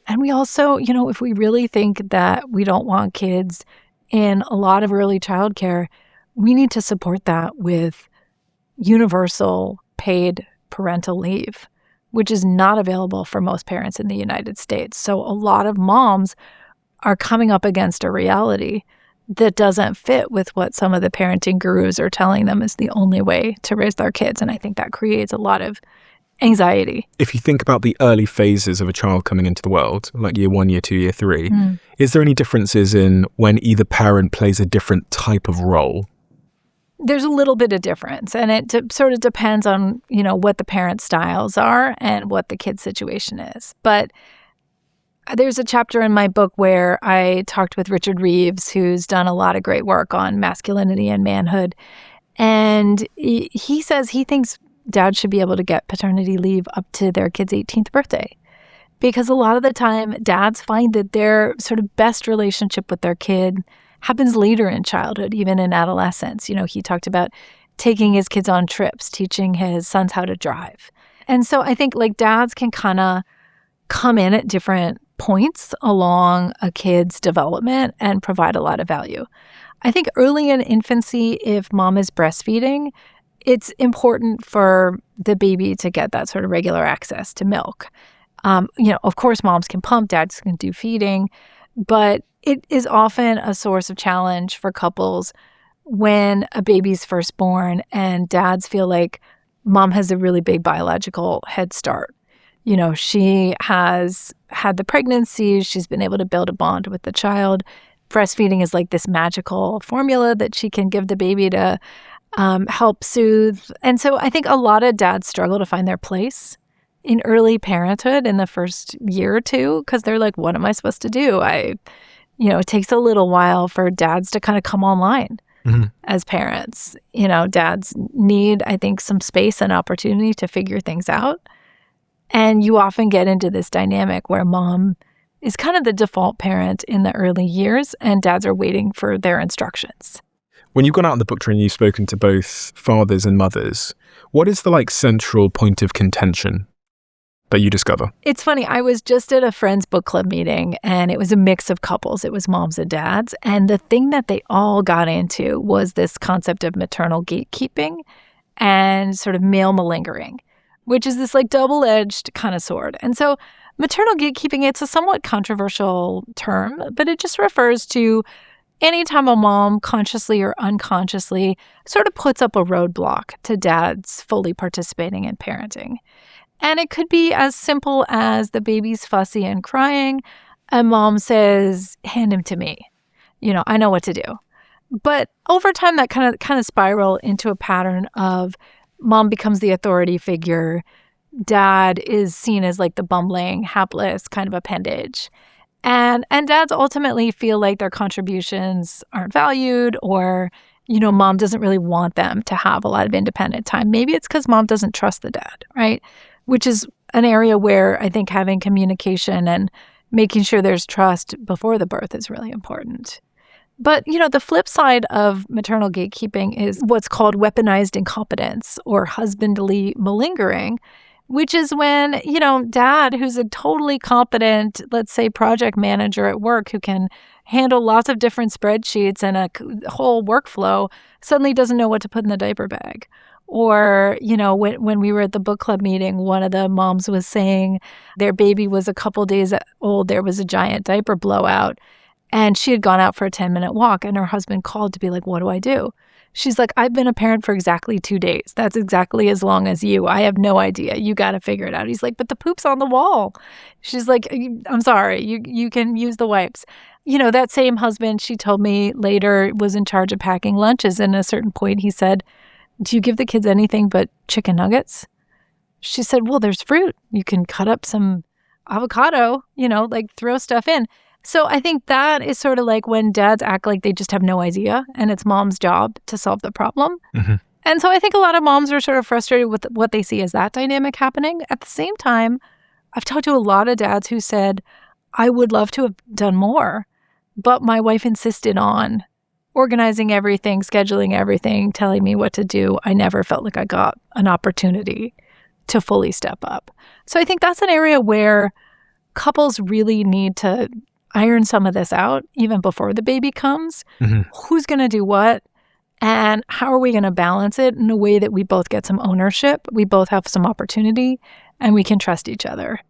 And we also, if we really think that we don't want kids in a lot of early childcare, we need to support that with universal paid parental leave, which is not available for most parents in the United States. So a lot of moms are coming up against a reality that doesn't fit with what some of the parenting gurus are telling them is the only way to raise their kids. And I think that creates a lot of anxiety. If you think about the early phases of a child coming into the world, like year 1, year 2, year 3, is there any differences in when either parent plays a different type of role? There's a little bit of difference, and it sort of depends on, what the parent styles are and what the kid's situation is. But there's a chapter in my book where I talked with Richard Reeves, who's done a lot of great work on masculinity and manhood. And he says he thinks dads should be able to get paternity leave up to their kid's 18th birthday. Because a lot of the time, dads find that their sort of best relationship with their kid happens later in childhood, even in adolescence. He talked about taking his kids on trips, teaching his sons how to drive. And so I think dads can kind of come in at different points along a kid's development and provide a lot of value. I think early in infancy, if mom is breastfeeding, it's important for the baby to get that sort of regular access to milk. Of course, moms can pump, dads can do feeding, but it is often a source of challenge for couples when a baby's first born and dads feel like mom has a really big biological head start. She has had the pregnancy, she's been able to build a bond with the child. Breastfeeding is like this magical formula that she can give the baby to help soothe. And so I think a lot of dads struggle to find their place in early parenthood in the first year or two because they're like, what am I supposed to do? It takes a little while for dads to kind of come online as parents. Dads need, I think, some space and opportunity to figure things out. And you often get into this dynamic where mom is kind of the default parent in the early years and dads are waiting for their instructions. When you've gone out on the book tour and you've spoken to both fathers and mothers, what is the central point of contention that you discover? It's funny. I was just at a friend's book club meeting and it was a mix of couples. It was moms and dads. And the thing that they all got into was this concept of maternal gatekeeping and sort of male malingering, which is this double-edged kind of sword. And so maternal gatekeeping, it's a somewhat controversial term, but it just refers to anytime a mom consciously or unconsciously sort of puts up a roadblock to dads fully participating in parenting. And it could be as simple as the baby's fussy and crying, and mom says, hand him to me. I know what to do. But over time, that kind of spiral into a pattern of mom becomes the authority figure. Dad is seen as the bumbling, hapless kind of appendage. And dads ultimately feel like their contributions aren't valued or, mom doesn't really want them to have a lot of independent time. Maybe it's because mom doesn't trust the dad, right? Which is an area where I think having communication and making sure there's trust before the birth is really important. But, the flip side of maternal gatekeeping is what's called weaponized incompetence or husbandly malingering, which is when, dad, who's a totally competent, let's say, project manager at work who can handle lots of different spreadsheets and a whole workflow, suddenly doesn't know what to put in the diaper bag. Or, when we were at the book club meeting, one of the moms was saying their baby was a couple days old, there was a giant diaper blowout, and she had gone out for a 10-minute walk, and her husband called to be like, what do I do? She's like, I've been a parent for exactly 2 days. That's exactly as long as you. I have no idea. You got to figure it out. He's like, but the poop's on the wall. She's like, I'm sorry. You can use the wipes. That same husband, she told me later, was in charge of packing lunches. And at a certain point, he said, do you give the kids anything but chicken nuggets? She said, well, there's fruit. You can cut up some avocado, throw stuff in. So I think that is sort of like when dads act like they just have no idea and it's mom's job to solve the problem. Mm-hmm. And so I think a lot of moms are sort of frustrated with what they see as that dynamic happening. At the same time, I've talked to a lot of dads who said, I would love to have done more, but my wife insisted on organizing everything, scheduling everything, telling me what to do. I never felt like I got an opportunity to fully step up. So I think that's an area where couples really need to iron some of this out even before the baby comes. Mm-hmm. Who's going to do what? And how are we going to balance it in a way that we both get some ownership, we both have some opportunity, and we can trust each other?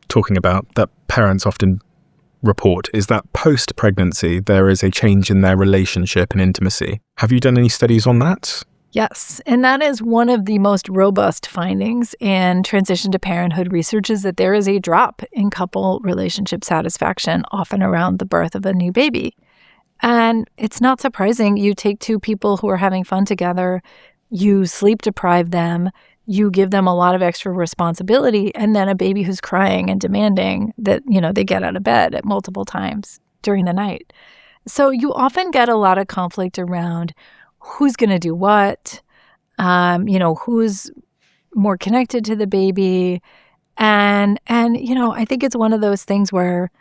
Talking about that parents often report is that post-pregnancy, there is a change in their relationship and intimacy. Have you done any studies on that? Yes, and that is one of the most robust findings in transition to parenthood research is that there is a drop in couple relationship satisfaction, often around the birth of a new baby. And it's not surprising. You take two people who are having fun together, you sleep deprive them, you give them a lot of extra responsibility, and then a baby who's crying and demanding that, they get out of bed at multiple times during the night. So you often get a lot of conflict around who's going to do what, who's more connected to the baby. And I think it's one of those things where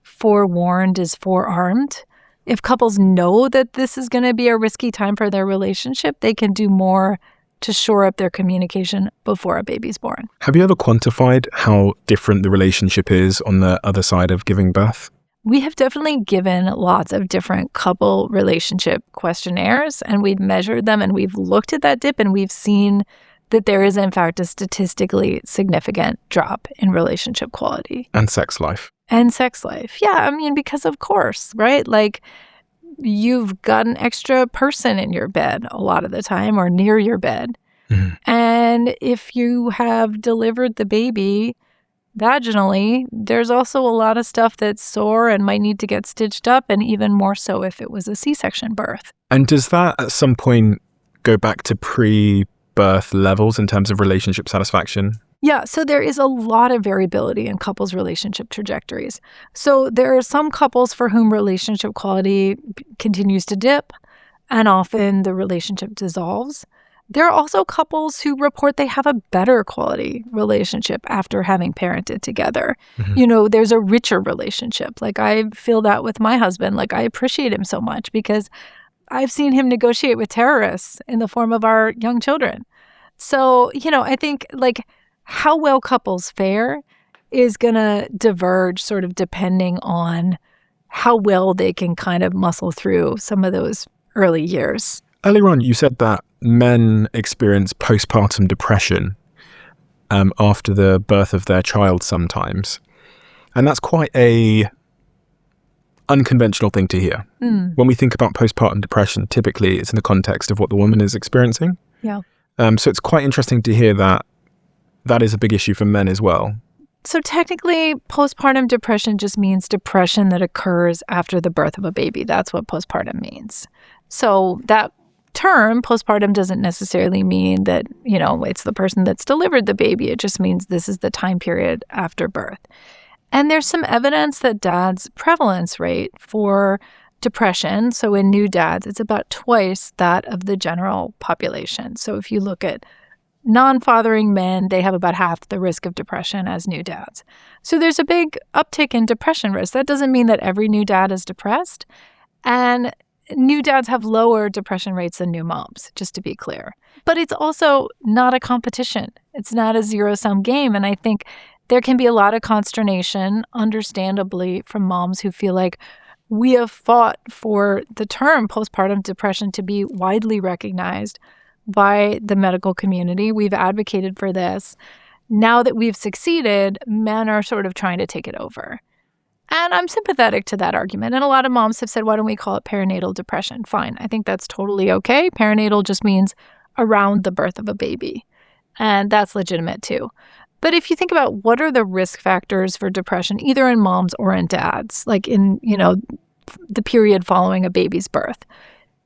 forewarned is forearmed. If couples know that this is going to be a risky time for their relationship, they can do more to shore up their communication before a baby's born. Have you ever quantified how different the relationship is on the other side of giving birth? We have definitely given lots of different couple relationship questionnaires, and we've measured them, and we've looked at that dip, and we've seen that there is, in fact, a statistically significant drop in relationship quality. And sex life. Yeah, because of course, right? You've got an extra person in your bed a lot of the time or near your bed. Mm-hmm. And if you have delivered the baby vaginally, there's also a lot of stuff that's sore and might need to get stitched up, and even more so if it was a C-section birth. And does that at some point go back to pre-birth levels in terms of relationship satisfaction? Yeah, so there is a lot of variability in couples' relationship trajectories. So there are some couples for whom relationship quality continues to dip, and often the relationship dissolves. There are also couples who report they have a better quality relationship after having parented together. There's a richer relationship. Like, I feel that with my husband. Like, I appreciate him so much because I've seen him negotiate with terrorists in the form of our young children. So, I think, like, how well couples fare is going to diverge sort of depending on how well they can kind of muscle through some of those early years. Earlier on, you said that men experience postpartum depression after the birth of their child sometimes. And that's quite a unconventional thing to hear. When we think about postpartum depression, typically it's in the context of what the woman is experiencing. Yeah. So it's quite interesting to hear that that is a big issue for men as well. So technically, postpartum depression just means depression that occurs after the birth of a baby. That's what postpartum means. So that term, postpartum, doesn't necessarily mean that, it's the person that's delivered the baby. It just means this is the time period after birth. And there's some evidence that dad's prevalence rate for depression, so in new dads, it's about twice that of the general population. So if you look at non-fathering men, they have about half the risk of depression as new dads. So there's a big uptick in depression risk. That doesn't mean that every new dad is depressed. And new dads have lower depression rates than new moms, just to be clear. But it's also not a competition. It's not a zero-sum game. And I think there can be a lot of consternation, understandably, from moms who feel like we have fought for the term postpartum depression to be widely recognized by the medical community. We've advocated for this. Now that we've succeeded, men are sort of trying to take it over. And I'm sympathetic to that argument. And a lot of moms have said, why don't we call it perinatal depression? Fine. I think that's totally okay. Perinatal just means around the birth of a baby. And that's legitimate too. But if you think about what are the risk factors for depression, either in moms or in dads, like in, the period following a baby's birth,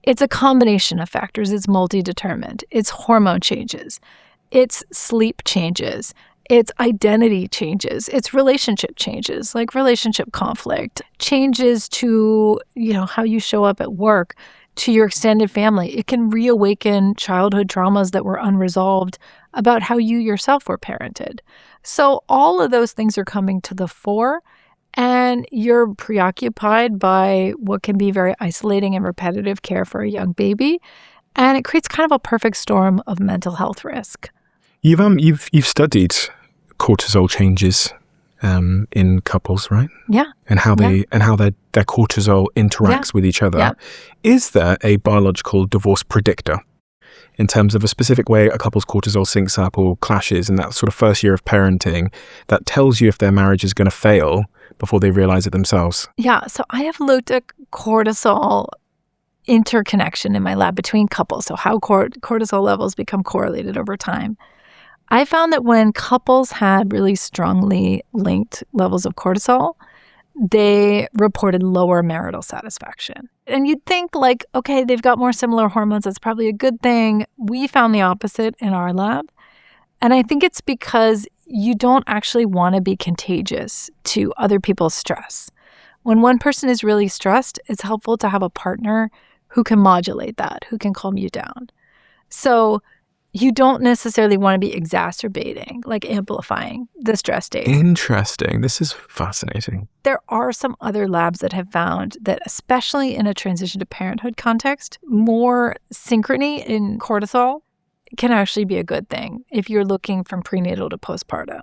it's a combination of factors. It's multi-determined. It's hormone changes. It's sleep changes. It's identity changes. It's relationship changes, like relationship conflict, changes to, how you show up at work, to your extended family. It can reawaken childhood traumas that were unresolved about how you yourself were parented. So all of those things are coming to the fore. And you're preoccupied by what can be very isolating and repetitive care for a young baby. And it creates kind of a perfect storm of mental health risk. You've studied cortisol changes in couples, right? Yeah. And how their cortisol interacts with each other. Yeah. Is there a biological divorce predictor in terms of a specific way a couple's cortisol syncs up or clashes in that sort of first year of parenting that tells you if their marriage is going to fail before they realize it themselves? Yeah. So I have looked at cortisol interconnection in my lab between couples. So how cortisol levels become correlated over time. I found that when couples had really strongly linked levels of cortisol, they reported lower marital satisfaction. And you'd think like, okay, they've got more similar hormones. That's probably a good thing. We found the opposite in our lab. And I think it's because you don't actually want to be contagious to other people's stress. When one person is really stressed, it's helpful to have a partner who can modulate that, who can calm you down. So you don't necessarily want to be exacerbating, like amplifying the stress state. Interesting. This is fascinating. There are some other labs that have found that, especially in a transition to parenthood context, more synchrony in cortisol can actually be a good thing if you're looking from prenatal to postpartum.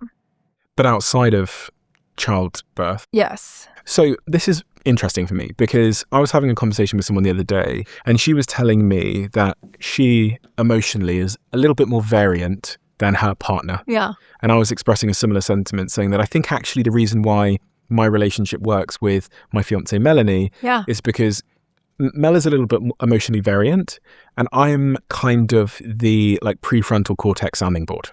But outside of childbirth? Yes. So this is interesting for me because I was having a conversation with someone the other day and she was telling me that she emotionally is a little bit more variant than her partner. Yeah. And I was expressing a similar sentiment, saying that I think actually the reason why my relationship works with my fiancée Melanie is because Mel is a little bit emotionally variant and I'm kind of the prefrontal cortex sounding board.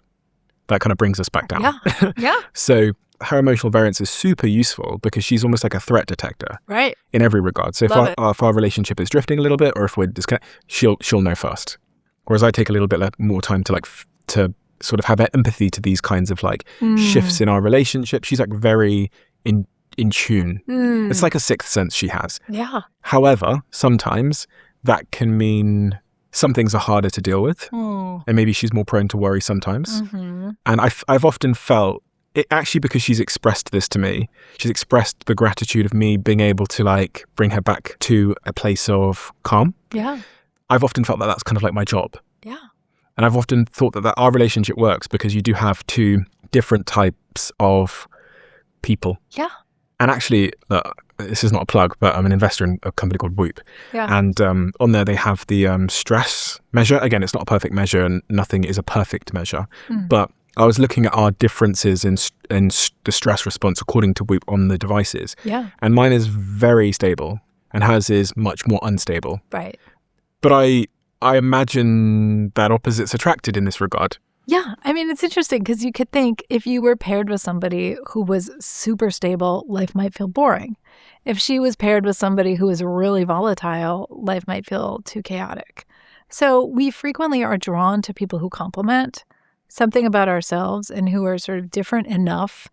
That kind of brings us back down. Yeah. Yeah. So her emotional variance is super useful because she's almost like a threat detector, right? In every regard. So if our relationship is drifting a little bit, or if we're disconnected, she'll know first. Whereas I take a little bit more time to sort of have empathy to these kinds of like shifts in our relationship. She's like very in tune. It's like a sixth sense she has. Yeah. However, sometimes that can mean some things are harder to deal with, and maybe she's more prone to worry sometimes. And I've often felt it actually, because she's expressed this to me. She's expressed the gratitude of me being able to like bring her back to a place of calm. Yeah. I've often felt that that's kind of like my job. Yeah. And I've often thought that our relationship works because you do have two different types of people. Yeah. And actually, this is not a plug, but I'm an investor in a company called Whoop. Yeah. And on there, they have the stress measure. Again, it's not a perfect measure and nothing is a perfect measure. But I was looking at our differences in the stress response according to Whoop on the devices. Yeah. And mine is very stable and hers is much more unstable. Right. But I imagine that opposites attracted in this regard. Yeah. I mean, it's interesting because you could think if you were paired with somebody who was super stable, life might feel boring. If she was paired with somebody who was really volatile, life might feel too chaotic. So we frequently are drawn to people who complement something about ourselves and who are sort of different enough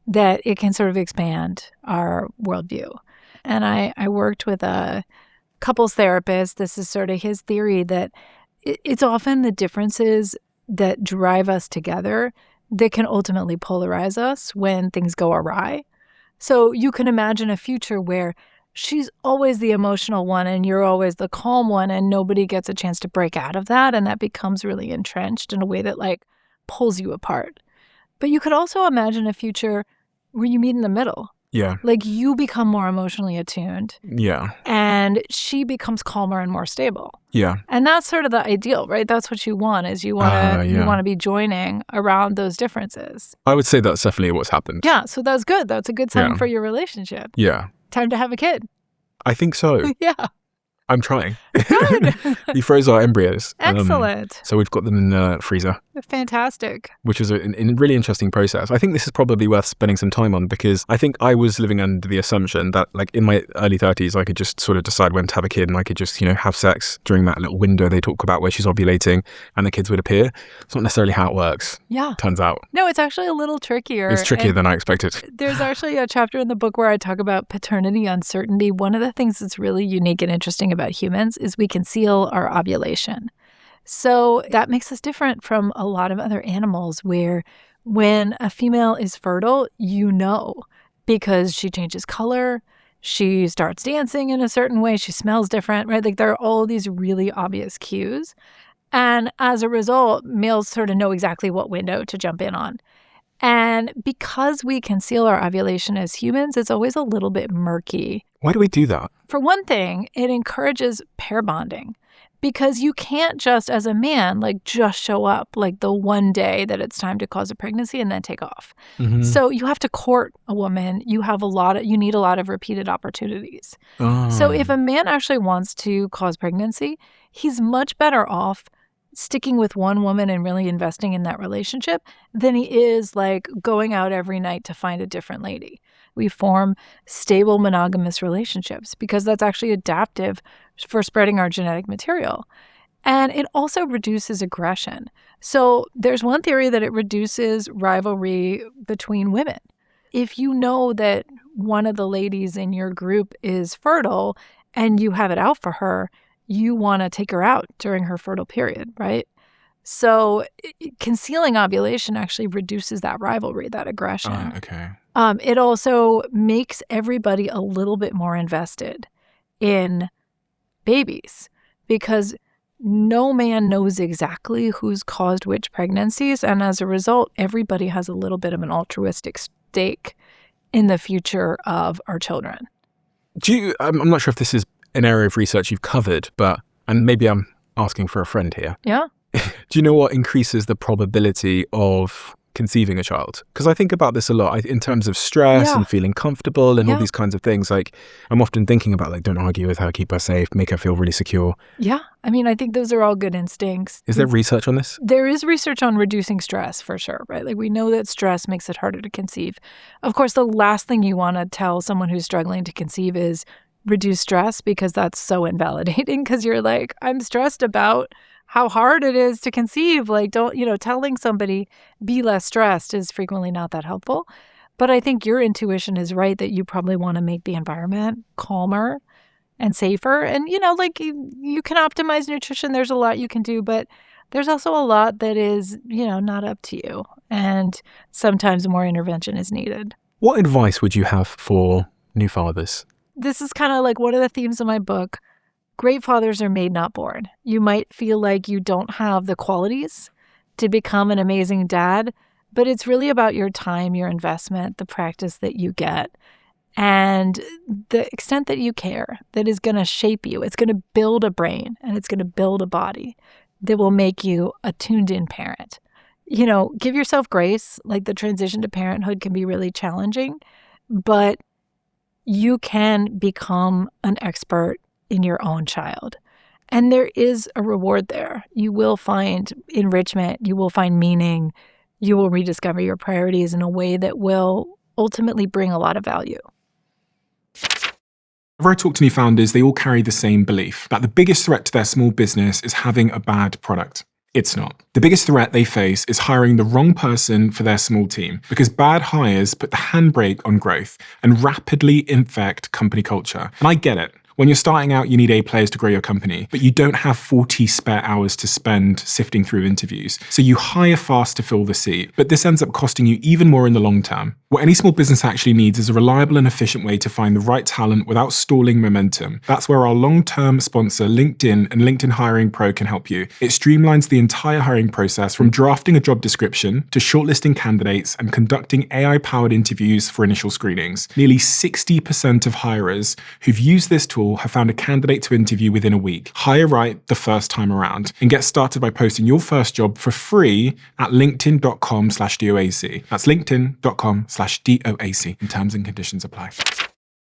that it can sort of expand our worldview. And I worked with a couples therapist. This is sort of his theory that it's often the differences that drive us together that can ultimately polarize us when things go awry. So you can imagine a future where she's always the emotional one and you're always the calm one and nobody gets a chance to break out of that, and that becomes really entrenched in a way that like pulls you apart. But you could also imagine a future where you meet in the middle. Yeah. Like you become more emotionally attuned. Yeah. And she becomes calmer and more stable. Yeah. And that's sort of the ideal, right? That's what you want, is you want to be joining around those differences. I would say that's definitely what's happened. Yeah, so that's good. That's a good sign for your relationship. Yeah. Time to have a kid. I think so. Yeah. I'm trying. Good. We froze our embryos. Excellent. So we've got them in the freezer. Fantastic. Which is a really interesting process. I think this is probably worth spending some time on because I think I was living under the assumption that like in my early 30s, I could just sort of decide when to have a kid and I could just, have sex during that little window they talk about where she's ovulating and the kids would appear. It's not necessarily how it works. Yeah. Turns out. No, it's actually a little trickier. It's trickier than I expected. There's actually a chapter in the book where I talk about paternity uncertainty. One of the things that's really unique and interesting about humans is we conceal our ovulation. So that makes us different from a lot of other animals where when a female is fertile, because she changes color, she starts dancing in a certain way, she smells different, right? Like there are all these really obvious cues. And as a result, males sort of know exactly what window to jump in on. And because we conceal our ovulation as humans, it's always a little bit murky. Why do we do that? For one thing, it encourages pair bonding. Because you can't just, as a man, like just show up like the one day that it's time to cause a pregnancy and then take off. Mm-hmm. So you have to court a woman. You need a lot of repeated opportunities. Oh. So if a man actually wants to cause pregnancy, he's much better off sticking with one woman and really investing in that relationship than he is like going out every night to find a different lady. We form stable monogamous relationships because that's actually adaptive for spreading our genetic material. And it also reduces aggression. So there's one theory that it reduces rivalry between women. If you know that one of the ladies in your group is fertile and you have it out for her, you want to take her out during her fertile period, right? So concealing ovulation actually reduces that rivalry, that aggression. Oh, okay. It also makes everybody a little bit more invested in babies because no man knows exactly who's caused which pregnancies. And as a result, everybody has a little bit of an altruistic stake in the future of our children. I'm not sure if this is an area of research you've covered, and maybe I'm asking for a friend here. Yeah. Do you know what increases the probability of conceiving a child? Because I think about this a lot in terms of stress and feeling comfortable and all these kinds of things. Like I'm often thinking about like, don't argue with her, keep her safe, make her feel really secure. Yeah. I mean, I think those are all good instincts. Is there research on this? There is research on reducing stress for sure, right? Like we know that stress makes it harder to conceive. Of course, the last thing you want to tell someone who's struggling to conceive is reduce stress because that's so invalidating because you're like, I'm stressed about how hard it is to conceive. Like, telling somebody be less stressed is frequently not that helpful. But I think your intuition is right that you probably want to make the environment calmer and safer. And, you can optimize nutrition. There's a lot you can do, but there's also a lot that is, not up to you. And sometimes more intervention is needed. What advice would you have for new fathers? This is kind of like one of the themes of my book. Great fathers are made, not born. You might feel like you don't have the qualities to become an amazing dad, but it's really about your time, your investment, the practice that you get, and the extent that you care that is going to shape you. It's going to build a brain and it's going to build a body that will make you a tuned-in parent. Give yourself grace. Like, the transition to parenthood can be really challenging, but you can become an expert in your own child. And there is a reward there. You will find enrichment. You will find meaning. You will rediscover your priorities in a way that will ultimately bring a lot of value. Whenever I talk to new founders, they all carry the same belief that the biggest threat to their small business is having a bad product. It's not. The biggest threat they face is hiring the wrong person for their small team, because bad hires put the handbrake on growth and rapidly infect company culture. And I get it. When you're starting out, you need A players to grow your company, but you don't have 40 spare hours to spend sifting through interviews. So you hire fast to fill the seat, but this ends up costing you even more in the long term. What any small business actually needs is a reliable and efficient way to find the right talent without stalling momentum. That's where our long-term sponsor, LinkedIn and LinkedIn Hiring Pro, can help you. It streamlines the entire hiring process, from drafting a job description to shortlisting candidates and conducting AI-powered interviews for initial screenings. Nearly 60% of hirers who've used this tool have found a candidate to interview within a week. Hire right the first time around and get started by posting your first job for free at linkedin.com/DOAC. That's linkedin.com/DOAC. And terms and conditions apply.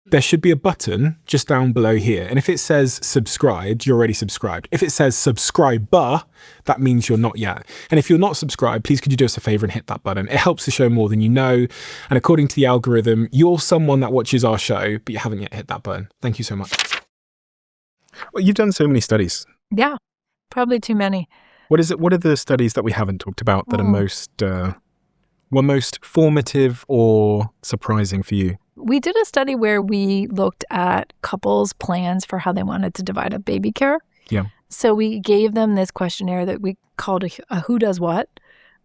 There should be a button just down below here. And if it says subscribed, you're already subscribed. If it says subscriber, that means you're not yet. And if you're not subscribed, please could you do us a favor and hit that button? It helps the show more than you know. And according to the algorithm, you're someone that watches our show, but you haven't yet hit that button. Thank you so much. Well, you've done so many studies. Yeah, probably too many. What are the studies that we haven't talked about that are most formative or surprising for you? We did a study where we looked at couples' plans for how they wanted to divide up baby care. Yeah. So we gave them this questionnaire that we called a who does what,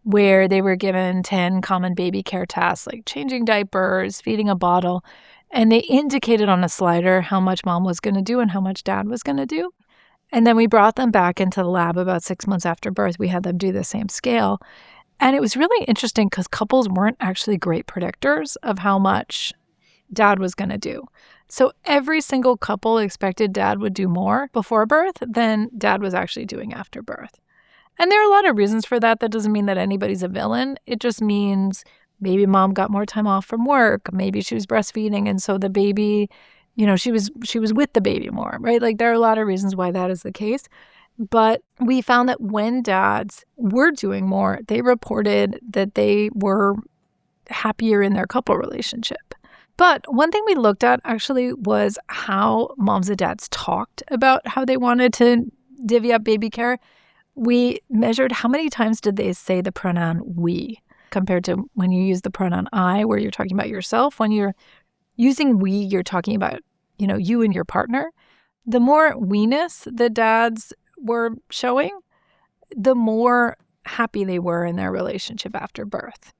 where they were given 10 common baby care tasks, like changing diapers, feeding a bottle, and they indicated on a slider how much mom was going to do and how much dad was going to do. And then we brought them back into the lab about 6 months after birth. We had them do the same scale. And it was really interesting because couples weren't actually great predictors of how much dad was going to do. So every single couple expected dad would do more before birth than dad was actually doing after birth. And there are a lot of reasons for that. That doesn't mean that anybody's a villain. It just means maybe mom got more time off from work. Maybe she was breastfeeding, and so the baby, she was with the baby more, right? Like, there are a lot of reasons why that is the case. But we found that when dads were doing more, they reported that they were happier in their couple relationship. But one thing we looked at actually was how moms and dads talked about how they wanted to divvy up baby care. We measured how many times did they say the pronoun we compared to when you use the pronoun I, where you're talking about yourself. When you're using we, you're talking about, you and your partner. The more we-ness the dads were showing, the more happy they were in their relationship after birth.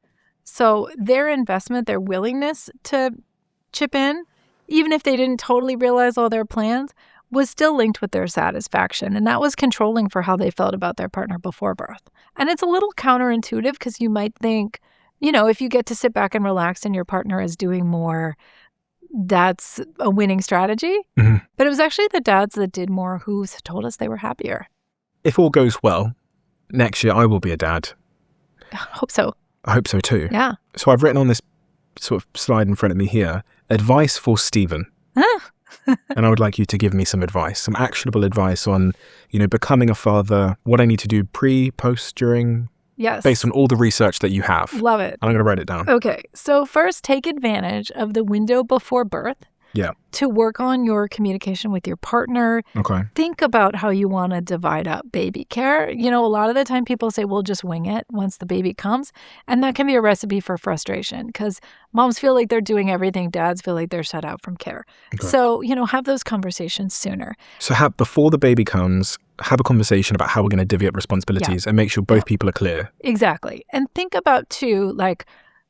So their investment, their willingness to chip in, even if they didn't totally realize all their plans, was still linked with their satisfaction. And that was controlling for how they felt about their partner before birth. And it's a little counterintuitive because you might think, if you get to sit back and relax and your partner is doing more, that's a winning strategy. Mm-hmm. But it was actually the dads that did more who told us they were happier. If all goes well, next year I will be a dad. I hope so. I hope so too. Yeah. So I've written on this sort of slide in front of me here, advice for Stephen. And I would like you to give me some advice, some actionable advice on, becoming a father, what I need to do pre, post, during. Yes. Based on all the research that you have. Love it. I'm going to write it down. Okay. So first, take advantage of the window before birth Yeah. to work on your communication with your partner. Okay. Think about how you want to divide up baby care. A lot of the time people say, we'll just wing it once the baby comes. And that can be a recipe for frustration because moms feel like they're doing everything. Dads feel like they're shut out from care. Okay. So, have those conversations sooner. So before the baby comes, have a conversation about how we're going to divvy up responsibilities and make sure both people are clear. Exactly. And think about, too, like,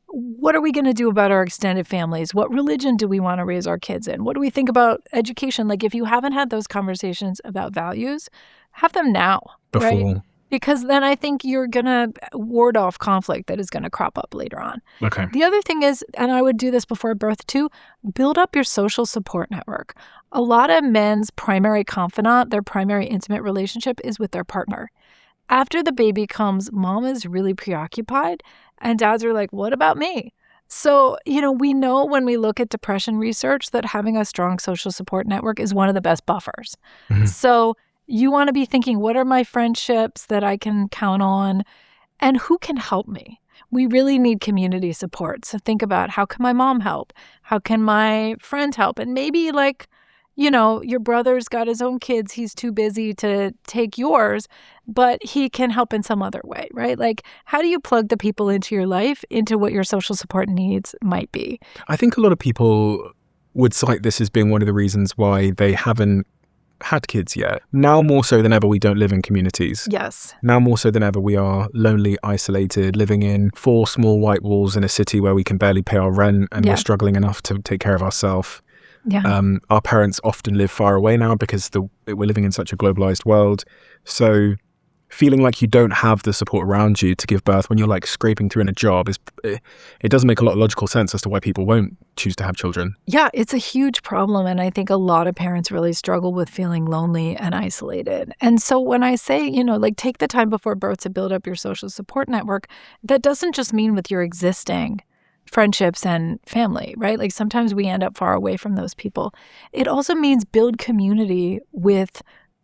what are we going to do about our extended families? What religion do we want to raise our kids in? What do we think about education? Like, if you haven't had those conversations about values, have them now. Before. Right? Because then I think you're going to ward off conflict that is going to crop up later on. Okay. The other thing is, and I would do this before birth too, build up your social support network. A lot of men's primary confidant, their primary intimate relationship is with their partner. After the baby comes, mom is really preoccupied and dads are like, what about me? So, we know when we look at depression research that having a strong social support network is one of the best buffers. Mm-hmm. So you want to be thinking, what are my friendships that I can count on and who can help me? We really need community support. So think about, how can my mom help? How can my friend help? And maybe your brother's got his own kids. He's too busy to take yours, but he can help in some other way, right? Like, how do you plug the people into your life, into what your social support needs might be? I think a lot of people would cite this as being one of the reasons why they haven't had kids yet. Now more so than ever, we don't live in communities. Yes. Now more so than ever, we are lonely, isolated, living in 4 small white walls in a city where we can barely pay our rent and we're struggling enough to take care of ourselves. Yeah. Our parents often live far away now because we're living in such a globalized world. So feeling like you don't have the support around you to give birth when you're like scraping through in a job, it doesn't make a lot of logical sense as to why people won't choose to have children. Yeah, it's a huge problem. And I think a lot of parents really struggle with feeling lonely and isolated. And so when I say, take the time before birth to build up your social support network, that doesn't just mean with your existing friendships and family, right? Like sometimes we end up far away from those people. It also means build community with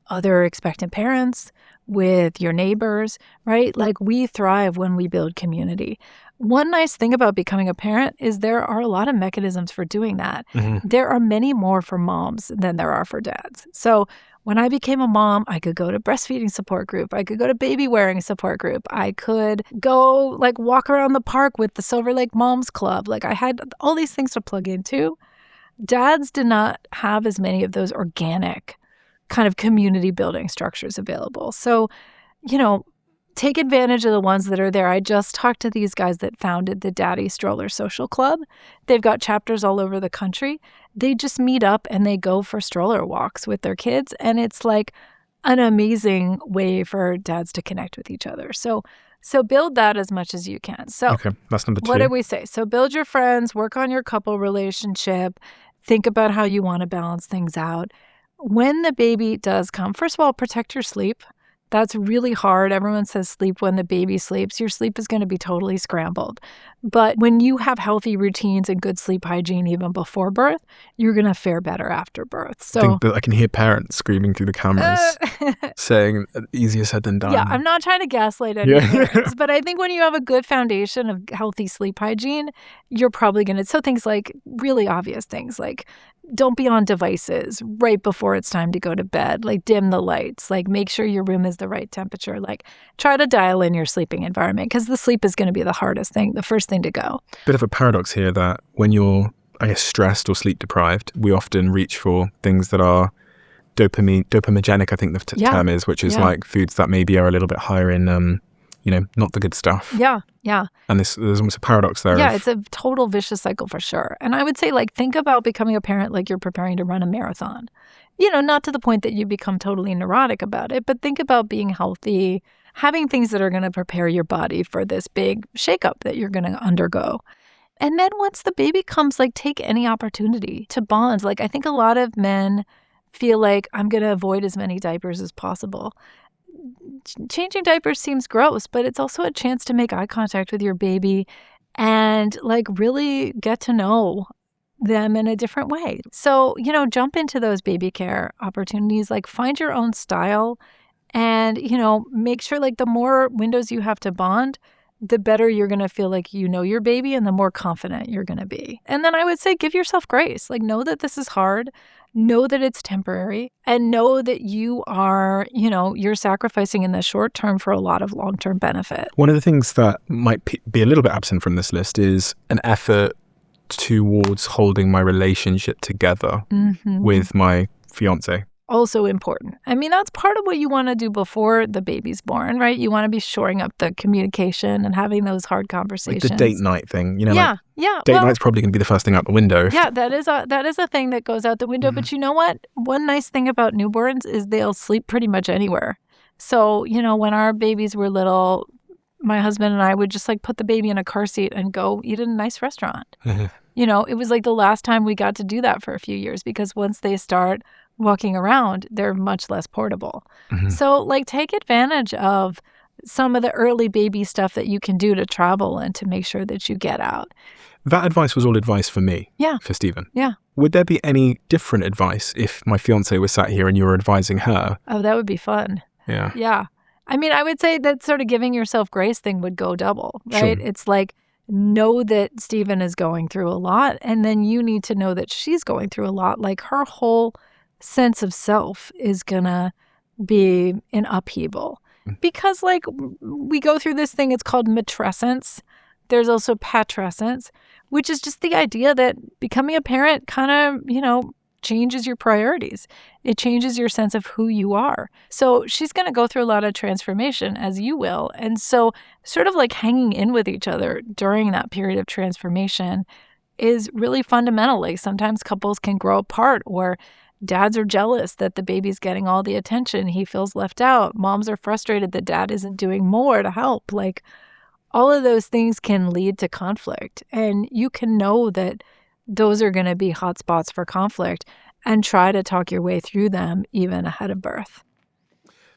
other expectant parents, with your neighbors, right? Like we thrive when we build community. One nice thing about becoming a parent is there are a lot of mechanisms for doing that. Mm-hmm. There are many more for moms than there are for dads. So when I became a mom, I could go to breastfeeding support group. I could go to baby wearing support group. I could go walk around the park with the Silver Lake Moms Club. I had all these things to plug into. Dads did not have as many of those organic kind of community building structures available. So, take advantage of the ones that are there. I just talked to these guys that founded the Daddy Stroller Social Club. They've got chapters all over the country. They just meet up and they go for stroller walks with their kids. And it's like an amazing way for dads to connect with each other. So build that as much as you can. So okay, that's number 2. What did we say? So build your friends, work on your couple relationship, think about how you want to balance things out. When the baby does come, first of all, protect your sleep. That's really hard. Everyone says sleep when the baby sleeps. Your sleep is going to be totally scrambled. But when you have healthy routines and good sleep hygiene even before birth, you're going to fare better after birth. So I think that I can hear parents screaming through the cameras saying easier said than done. Yeah, I'm not trying to gaslight any parents, but I think when you have a good foundation of healthy sleep hygiene, you're probably going to, so things like really obvious things like don't be on devices right before it's time to go to bed. Dim the lights. Make sure your room is the right temperature. Try to dial in your sleeping environment because the sleep is going to be the hardest thing, the first thing to go. Bit of a paradox here that when you're, stressed or sleep deprived, we often reach for things that are dopamigenic, I think the term is, which is foods that maybe are a little bit higher in, not the good stuff. Yeah. And there's almost a paradox there. Yeah, it's a total vicious cycle for sure. And I would say, think about becoming a parent like you're preparing to run a marathon. Not to the point that you become totally neurotic about it, but think about being healthy, having things that are going to prepare your body for this big shakeup that you're going to undergo. And then once the baby comes, take any opportunity to bond. I think a lot of men feel like I'm going to avoid as many diapers as possible. Changing diapers seems gross, but it's also a chance to make eye contact with your baby and really get to know them in a different way. So, jump into those baby care opportunities, find your own style and, make sure the more windows you have to bond, the better you're going to feel like you know your baby and the more confident you're going to be. And then I would say give yourself grace. Like, know that this is hard, know that it's temporary, and know that you are, you're sacrificing in the short term for a lot of long-term benefit. One of the things that might be a little bit absent from this list is an effort towards holding my relationship together with my fiance. Also important. I mean, that's part of what you want to do before the baby's born, right? You want to be shoring up the communication and having those hard conversations. Like the date night thing, Yeah. Date night's probably going to be the first thing out the window. Yeah, that is a thing that goes out the window. But you know what? One nice thing about newborns is they'll sleep pretty much anywhere. So, when our babies were little, my husband and I would just like put the baby in a car seat and go eat at a nice restaurant. It was like the last time we got to do that for a few years, because once they start walking around, they're much less portable. So like take advantage of some of the early baby stuff that you can do to travel and to make sure that you get out. That advice was all advice for me. Yeah. For Stephen. Yeah. Would there be any different advice if my fiance was sat here and you were advising her? Oh, that would be fun. Yeah. Yeah. I mean, I would say that sort of giving yourself grace thing would go double, right? Sure. It's like, know that Stephen is going through a lot, and then you need to know that she's going through a lot. Like her whole sense of self is gonna be in upheaval because like we go through this thing, it's called matrescence. There's also patrescence, which is just the idea that becoming a parent kind of, changes your priorities. It changes your sense of who you are. So she's going to go through a lot of transformation, as you will. And so sort of like hanging in with each other during that period of transformation is really fundamental. Like sometimes couples can grow apart, or dads are jealous that the baby's getting all the attention. He feels left out. Moms are frustrated that dad isn't doing more to help. Like all of those things can lead to conflict. And you can know that those are going to be hot spots for conflict and try to talk your way through them even ahead of birth.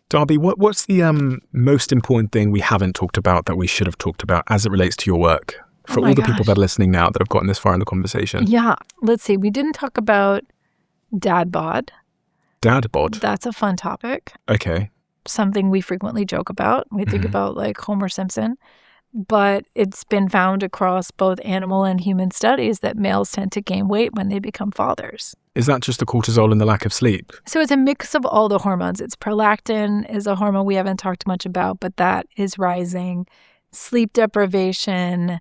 Darby, what's the most important thing we haven't talked about that we should have talked about as it relates to your work? For all the people that are listening now that have gotten this far in the conversation. Yeah. Let's see. We didn't talk about Dad Bod. Dad Bod? That's a fun topic. Okay. Something we frequently joke about. We think about like Homer Simpson. But it's been found across both animal and human studies that males tend to gain weight when they become fathers. Is that just the cortisol and the lack of sleep? So it's a mix of all the hormones. It's prolactin is a hormone we haven't talked much about, but that is rising. Sleep deprivation,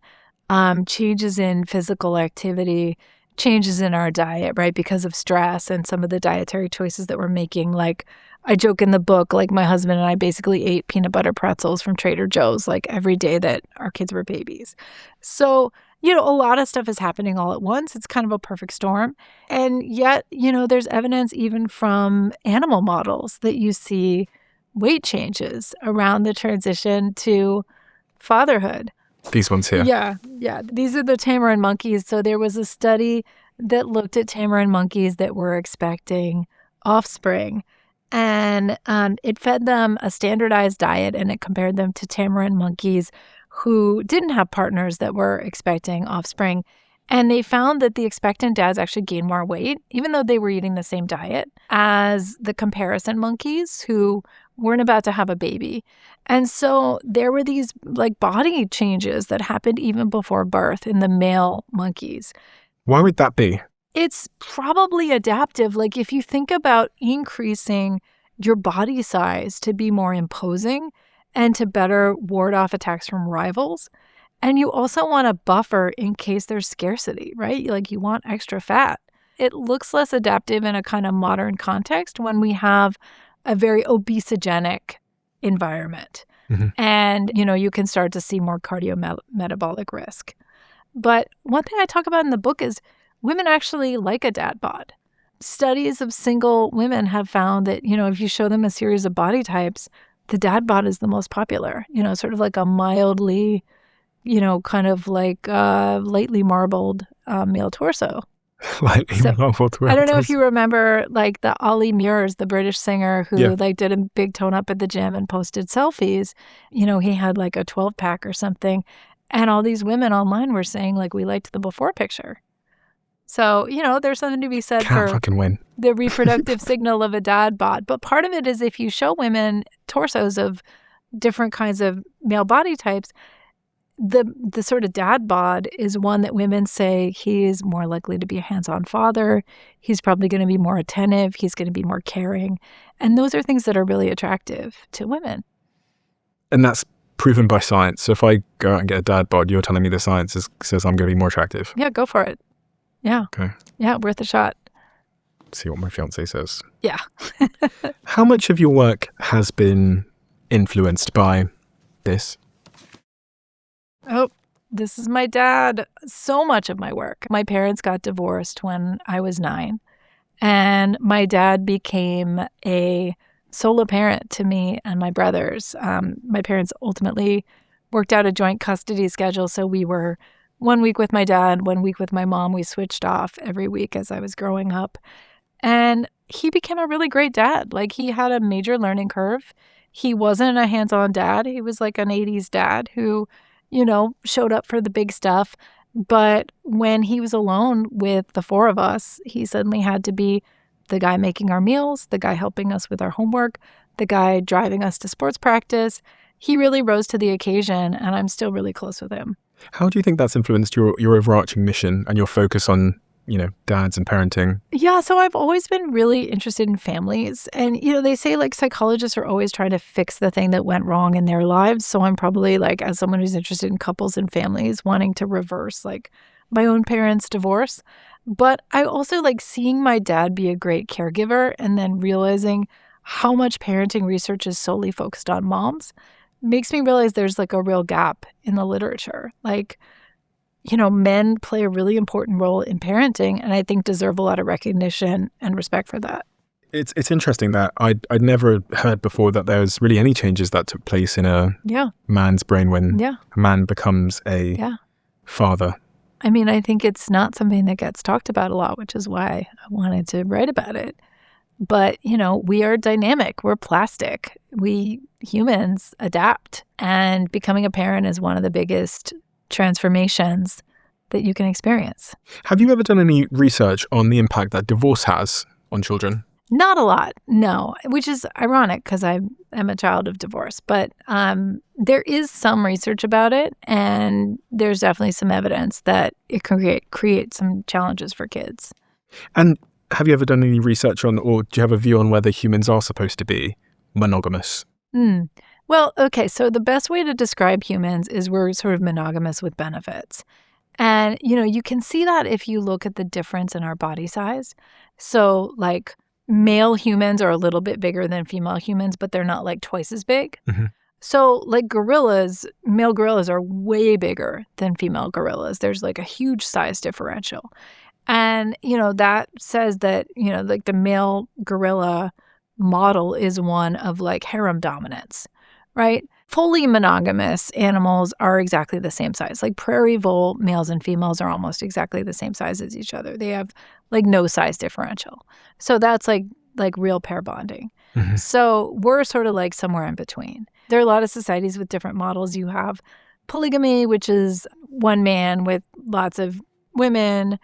changes in physical activity, changes in our diet, right? Because of stress and some of the dietary choices that we're making. Like I joke in the book, like my husband and I basically ate peanut butter pretzels from Trader Joe's like every day that our kids were babies. So, a lot of stuff is happening all at once. It's kind of a perfect storm. And yet, there's evidence even from animal models that you see weight changes around the transition to fatherhood. These ones here. Yeah. These are the tamarin monkeys. So there was a study that looked at tamarin monkeys that were expecting offspring. And it fed them a standardized diet, and it compared them to tamarin monkeys who didn't have partners that were expecting offspring. And they found that the expectant dads actually gained more weight, even though they were eating the same diet as the comparison monkeys who weren't about to have a baby. And so there were these like body changes that happened even before birth in the male monkeys. Why would that be? It's probably adaptive. Like if you think about increasing your body size to be more imposing and to better ward off attacks from rivals. And you also want a buffer in case there's scarcity, right? Like you want extra fat. It looks less adaptive in a kind of modern context when we have a very obesogenic environment. And, you can start to see more cardiometabolic risk. But one thing I talk about in the book is women actually like a dad bod. Studies of single women have found that, if you show them a series of body types, the dad bod is the most popular, sort of like a mildly, kind of like lightly marbled male torso. Lightly marbled torso. I don't know if you remember like the Ollie Murs, the British singer who like did a big tone up at the gym and posted selfies. He had like a 12-pack or something. And all these women online were saying like, we liked the before picture. So, there's something to be said for the reproductive signal of a dad bod. But part of it is if you show women torsos of different kinds of male body types, the sort of dad bod is one that women say he's more likely to be a hands-on father. He's probably going to be more attentive. He's going to be more caring. And those are things that are really attractive to women. And that's proven by science. So if I go out and get a dad bod, you're telling me the science says I'm going to be more attractive? Yeah, go for it. Yeah. Okay. Yeah, worth a shot. See what my fiance says. Yeah. How much of your work has been influenced by this? Oh, this is my dad. So much of my work. My parents got divorced when I was 9, and my dad became a solo parent to me and my brothers. My parents ultimately worked out a joint custody schedule, so we were 1 week with my dad, 1 week with my mom. We switched off every week as I was growing up. And he became a really great dad. Like, he had a major learning curve. He wasn't a hands-on dad. He was like an 80s dad who, showed up for the big stuff. But when he was alone with the 4 of us, he suddenly had to be the guy making our meals, the guy helping us with our homework, the guy driving us to sports practice. He really rose to the occasion, and I'm still really close with him. How do you think that's influenced your overarching mission and your focus on, dads and parenting? Yeah, so I've always been really interested in families. And, they say like psychologists are always trying to fix the thing that went wrong in their lives. So I'm probably like, as someone who's interested in couples and families, wanting to reverse like my own parents' divorce. But I also like seeing my dad be a great caregiver and then realizing how much parenting research is solely focused on moms makes me realize there's like a real gap in the literature. Like, men play a really important role in parenting, and I think deserve a lot of recognition and respect for that. It's interesting that I'd never heard before that there was really any changes that took place in a man's brain when a man becomes a father. I mean, I think it's not something that gets talked about a lot, which is why I wanted to write about it. But, we are dynamic. We're plastic. We humans adapt. And becoming a parent is one of the biggest transformations that you can experience. Have you ever done any research on the impact that divorce has on children? Not a lot, no, which is ironic because I am a child of divorce. But there is some research about it, and there's definitely some evidence that it can create some challenges for kids. And have you ever done any research on, or do you have a view on whether humans are supposed to be monogamous? Well, okay, so the best way to describe humans is we're sort of monogamous with benefits. And, you can see that if you look at the difference in our body size. So, like, male humans are a little bit bigger than female humans, but they're not, like, twice as big. Mm-hmm. So, like, male gorillas are way bigger than female gorillas. There's, like, a huge size differential. And, that says that, like, the male gorilla model is one of, like, harem dominance. Right? Fully monogamous animals are exactly the same size. Like prairie vole males and females are almost exactly the same size as each other. They have like no size differential. So that's like real pair bonding. Mm-hmm. So we're sort of like somewhere in between. There are a lot of societies with different models. You have polygamy, which is one man with lots of women.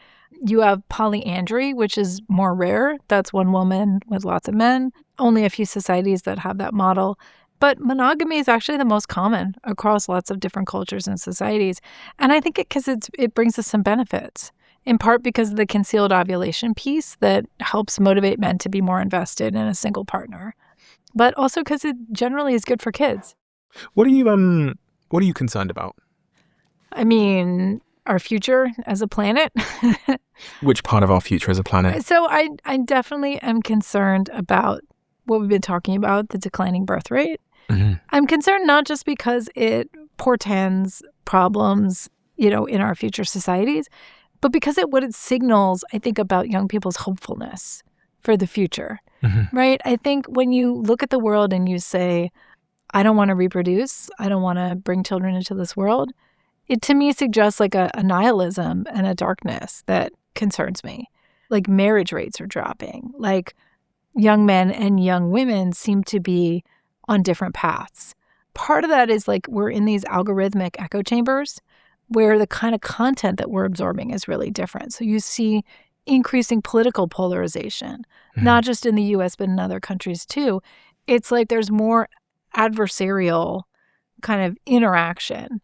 You have polyandry, which is more rare. That's one woman with lots of men. Only a few societies that have that model. But monogamy is actually the most common across lots of different cultures and societies. And I think it brings us some benefits, in part because of the concealed ovulation piece that helps motivate men to be more invested in a single partner, but also because it generally is good for kids. What are you concerned about? I mean, our future as a planet. Which part of our future as a planet? So I definitely am concerned about what we've been talking about, the declining birth rate. Mm-hmm. I'm concerned not just because it portends problems, in our future societies, but because what it signals, I think, about young people's hopefulness for the future, right? I think when you look at the world and you say, I don't want to reproduce, I don't want to bring children into this world, it to me suggests like a nihilism and a darkness that concerns me. Like marriage rates are dropping, like young men and young women seem to be on different paths. Part of that is like we're in these algorithmic echo chambers where the kind of content that we're absorbing is really different. So you see increasing political polarization, not just in the US, but in other countries too. It's like there's more adversarial kind of interaction.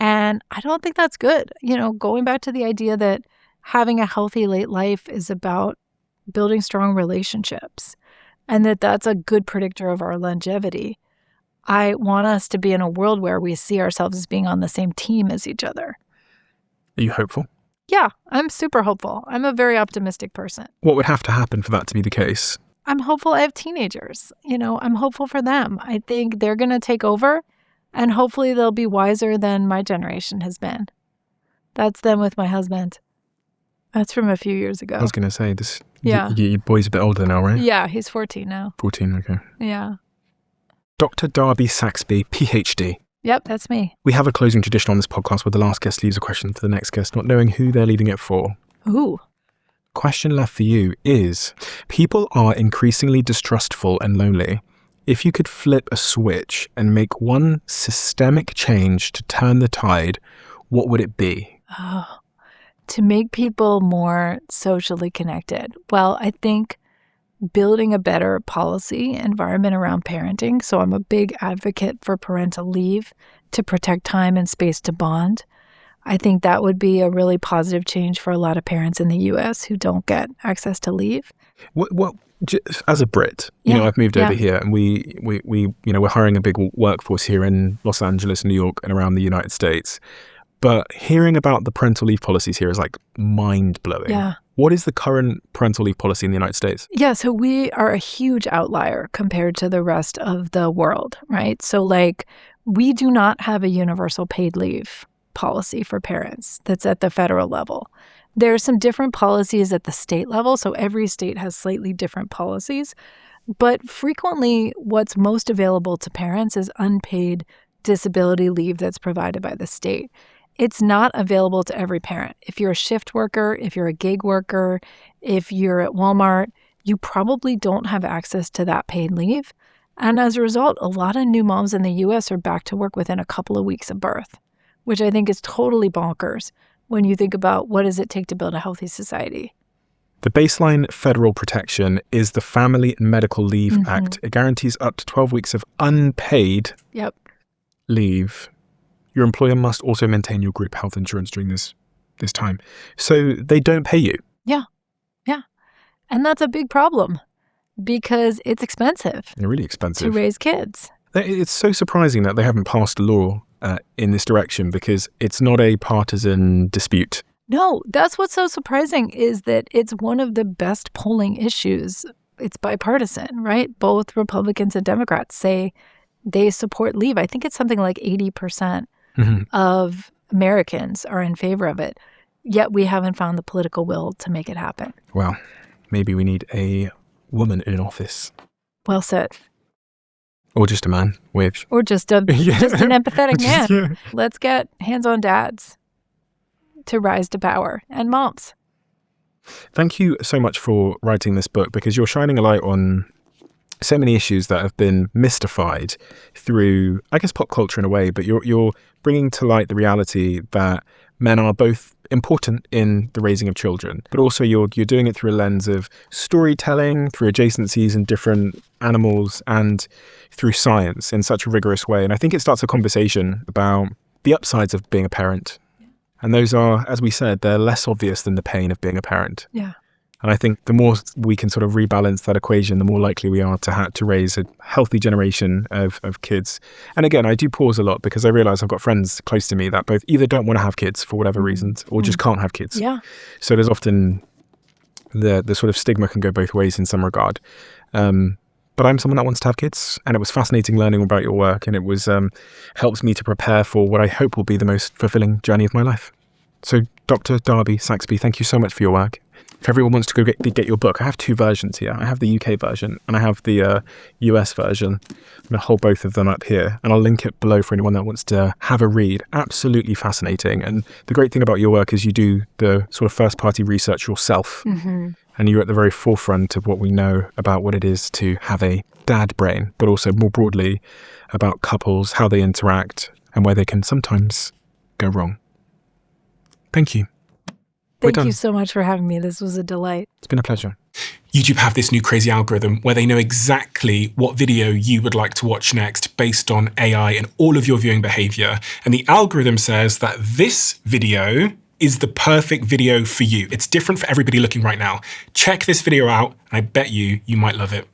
And I don't think that's good. Going back to the idea that having a healthy late life is about building strong relationships and that that's a good predictor of our longevity. I want us to be in a world where we see ourselves as being on the same team as each other. Are you hopeful? Yeah, I'm super hopeful. I'm a very optimistic person. What would have to happen for that to be the case? I'm hopeful. I have teenagers. I'm hopeful for them. I think they're going to take over, and hopefully they'll be wiser than my generation has been. That's them with my husband. That's from a few years ago. I was going to say, this. Yeah. Your boy's a bit older now, right? Yeah, he's 14 now. 14, okay. Yeah. Dr. Darby Saxbe, PhD. Yep, that's me. We have a closing tradition on this podcast where the last guest leaves a question for the next guest, not knowing who they're leading it for. Ooh. Question left for you is, people are increasingly distrustful and lonely. If you could flip a switch and make one systemic change to turn the tide, what would it be? Oh, to make people more socially connected. Well, I think building a better policy environment around parenting. So I'm a big advocate for parental leave to protect time and space to bond. I think that would be a really positive change for a lot of parents in the U.S. who don't get access to leave. What as a Brit, I've moved over here, and we're hiring a big workforce here in Los Angeles, New York, and around the United States. But hearing about the parental leave policies here is like mind-blowing. Yeah. What is the current parental leave policy in the United States? Yeah, so we are a huge outlier compared to the rest of the world, right? So we do not have a universal paid leave policy for parents that's at the federal level. There are some different policies at the state level, so every state has slightly different policies. But frequently, what's most available to parents is unpaid disability leave that's provided by the state. It's not available to every parent. If you're a shift worker, if you're a gig worker, if you're at Walmart, you probably don't have access to that paid leave. And as a result, a lot of new moms in the U.S. are back to work within a couple of weeks of birth, which I think is totally bonkers when you think about what does it take to build a healthy society. The baseline federal protection is the Family and Medical Leave Act. It guarantees up to 12 weeks of unpaid leave. Your employer must also maintain your group health insurance during this time. So they don't pay you. Yeah. And that's a big problem because it's expensive. They're really expensive. To raise kids. It's so surprising that they haven't passed a law in this direction because it's not a partisan dispute. No, that's what's so surprising is that it's one of the best polling issues. It's bipartisan, right? Both Republicans and Democrats say they support leave. I think it's something like 80% of Americans are in favor of it, yet we haven't found the political will to make it happen. Well, maybe we need a woman in office. Well said. Or just a man with... Or just an empathetic man. Let's get hands-on dads to rise to power, and moms. Thank you so much for writing this book, because you're shining a light on so many issues that have been mystified through, I guess, pop culture in a way, but you're bringing to light the reality that men are both important in the raising of children, but also you're doing it through a lens of storytelling, through adjacencies in different animals, and through science in such a rigorous way. And I think it starts a conversation about the upsides of being a parent. And those are, as we said, they're less obvious than the pain of being a parent. Yeah. And I think the more we can sort of rebalance that equation, the more likely we are to raise a healthy generation of kids. And again, I do pause a lot because I realize I've got friends close to me that both either don't want to have kids for whatever reasons or just can't have kids. Yeah. So there's often the sort of stigma can go both ways in some regard. But I'm someone that wants to have kids, and it was fascinating learning about your work, and it was helps me to prepare for what I hope will be the most fulfilling journey of my life. So Dr. Darby Saxbe, thank you so much for your work. If everyone wants to go get your book, I have two versions here. I have the UK version and I have the US version. I'm going to hold both of them up here, and I'll link it below for anyone that wants to have a read. Absolutely fascinating. And the great thing about your work is you do the sort of first-party research yourself. And you're at the very forefront of what we know about what it is to have a dad brain, but also more broadly about couples, how they interact, and where they can sometimes go wrong. Thank you. Thank you so much for having me. This was a delight. It's been a pleasure. YouTube have this new crazy algorithm where they know exactly what video you would like to watch next based on AI and all of your viewing behavior. And the algorithm says that this video is the perfect video for you. It's different for everybody looking right now. Check this video out, and I bet you might love it.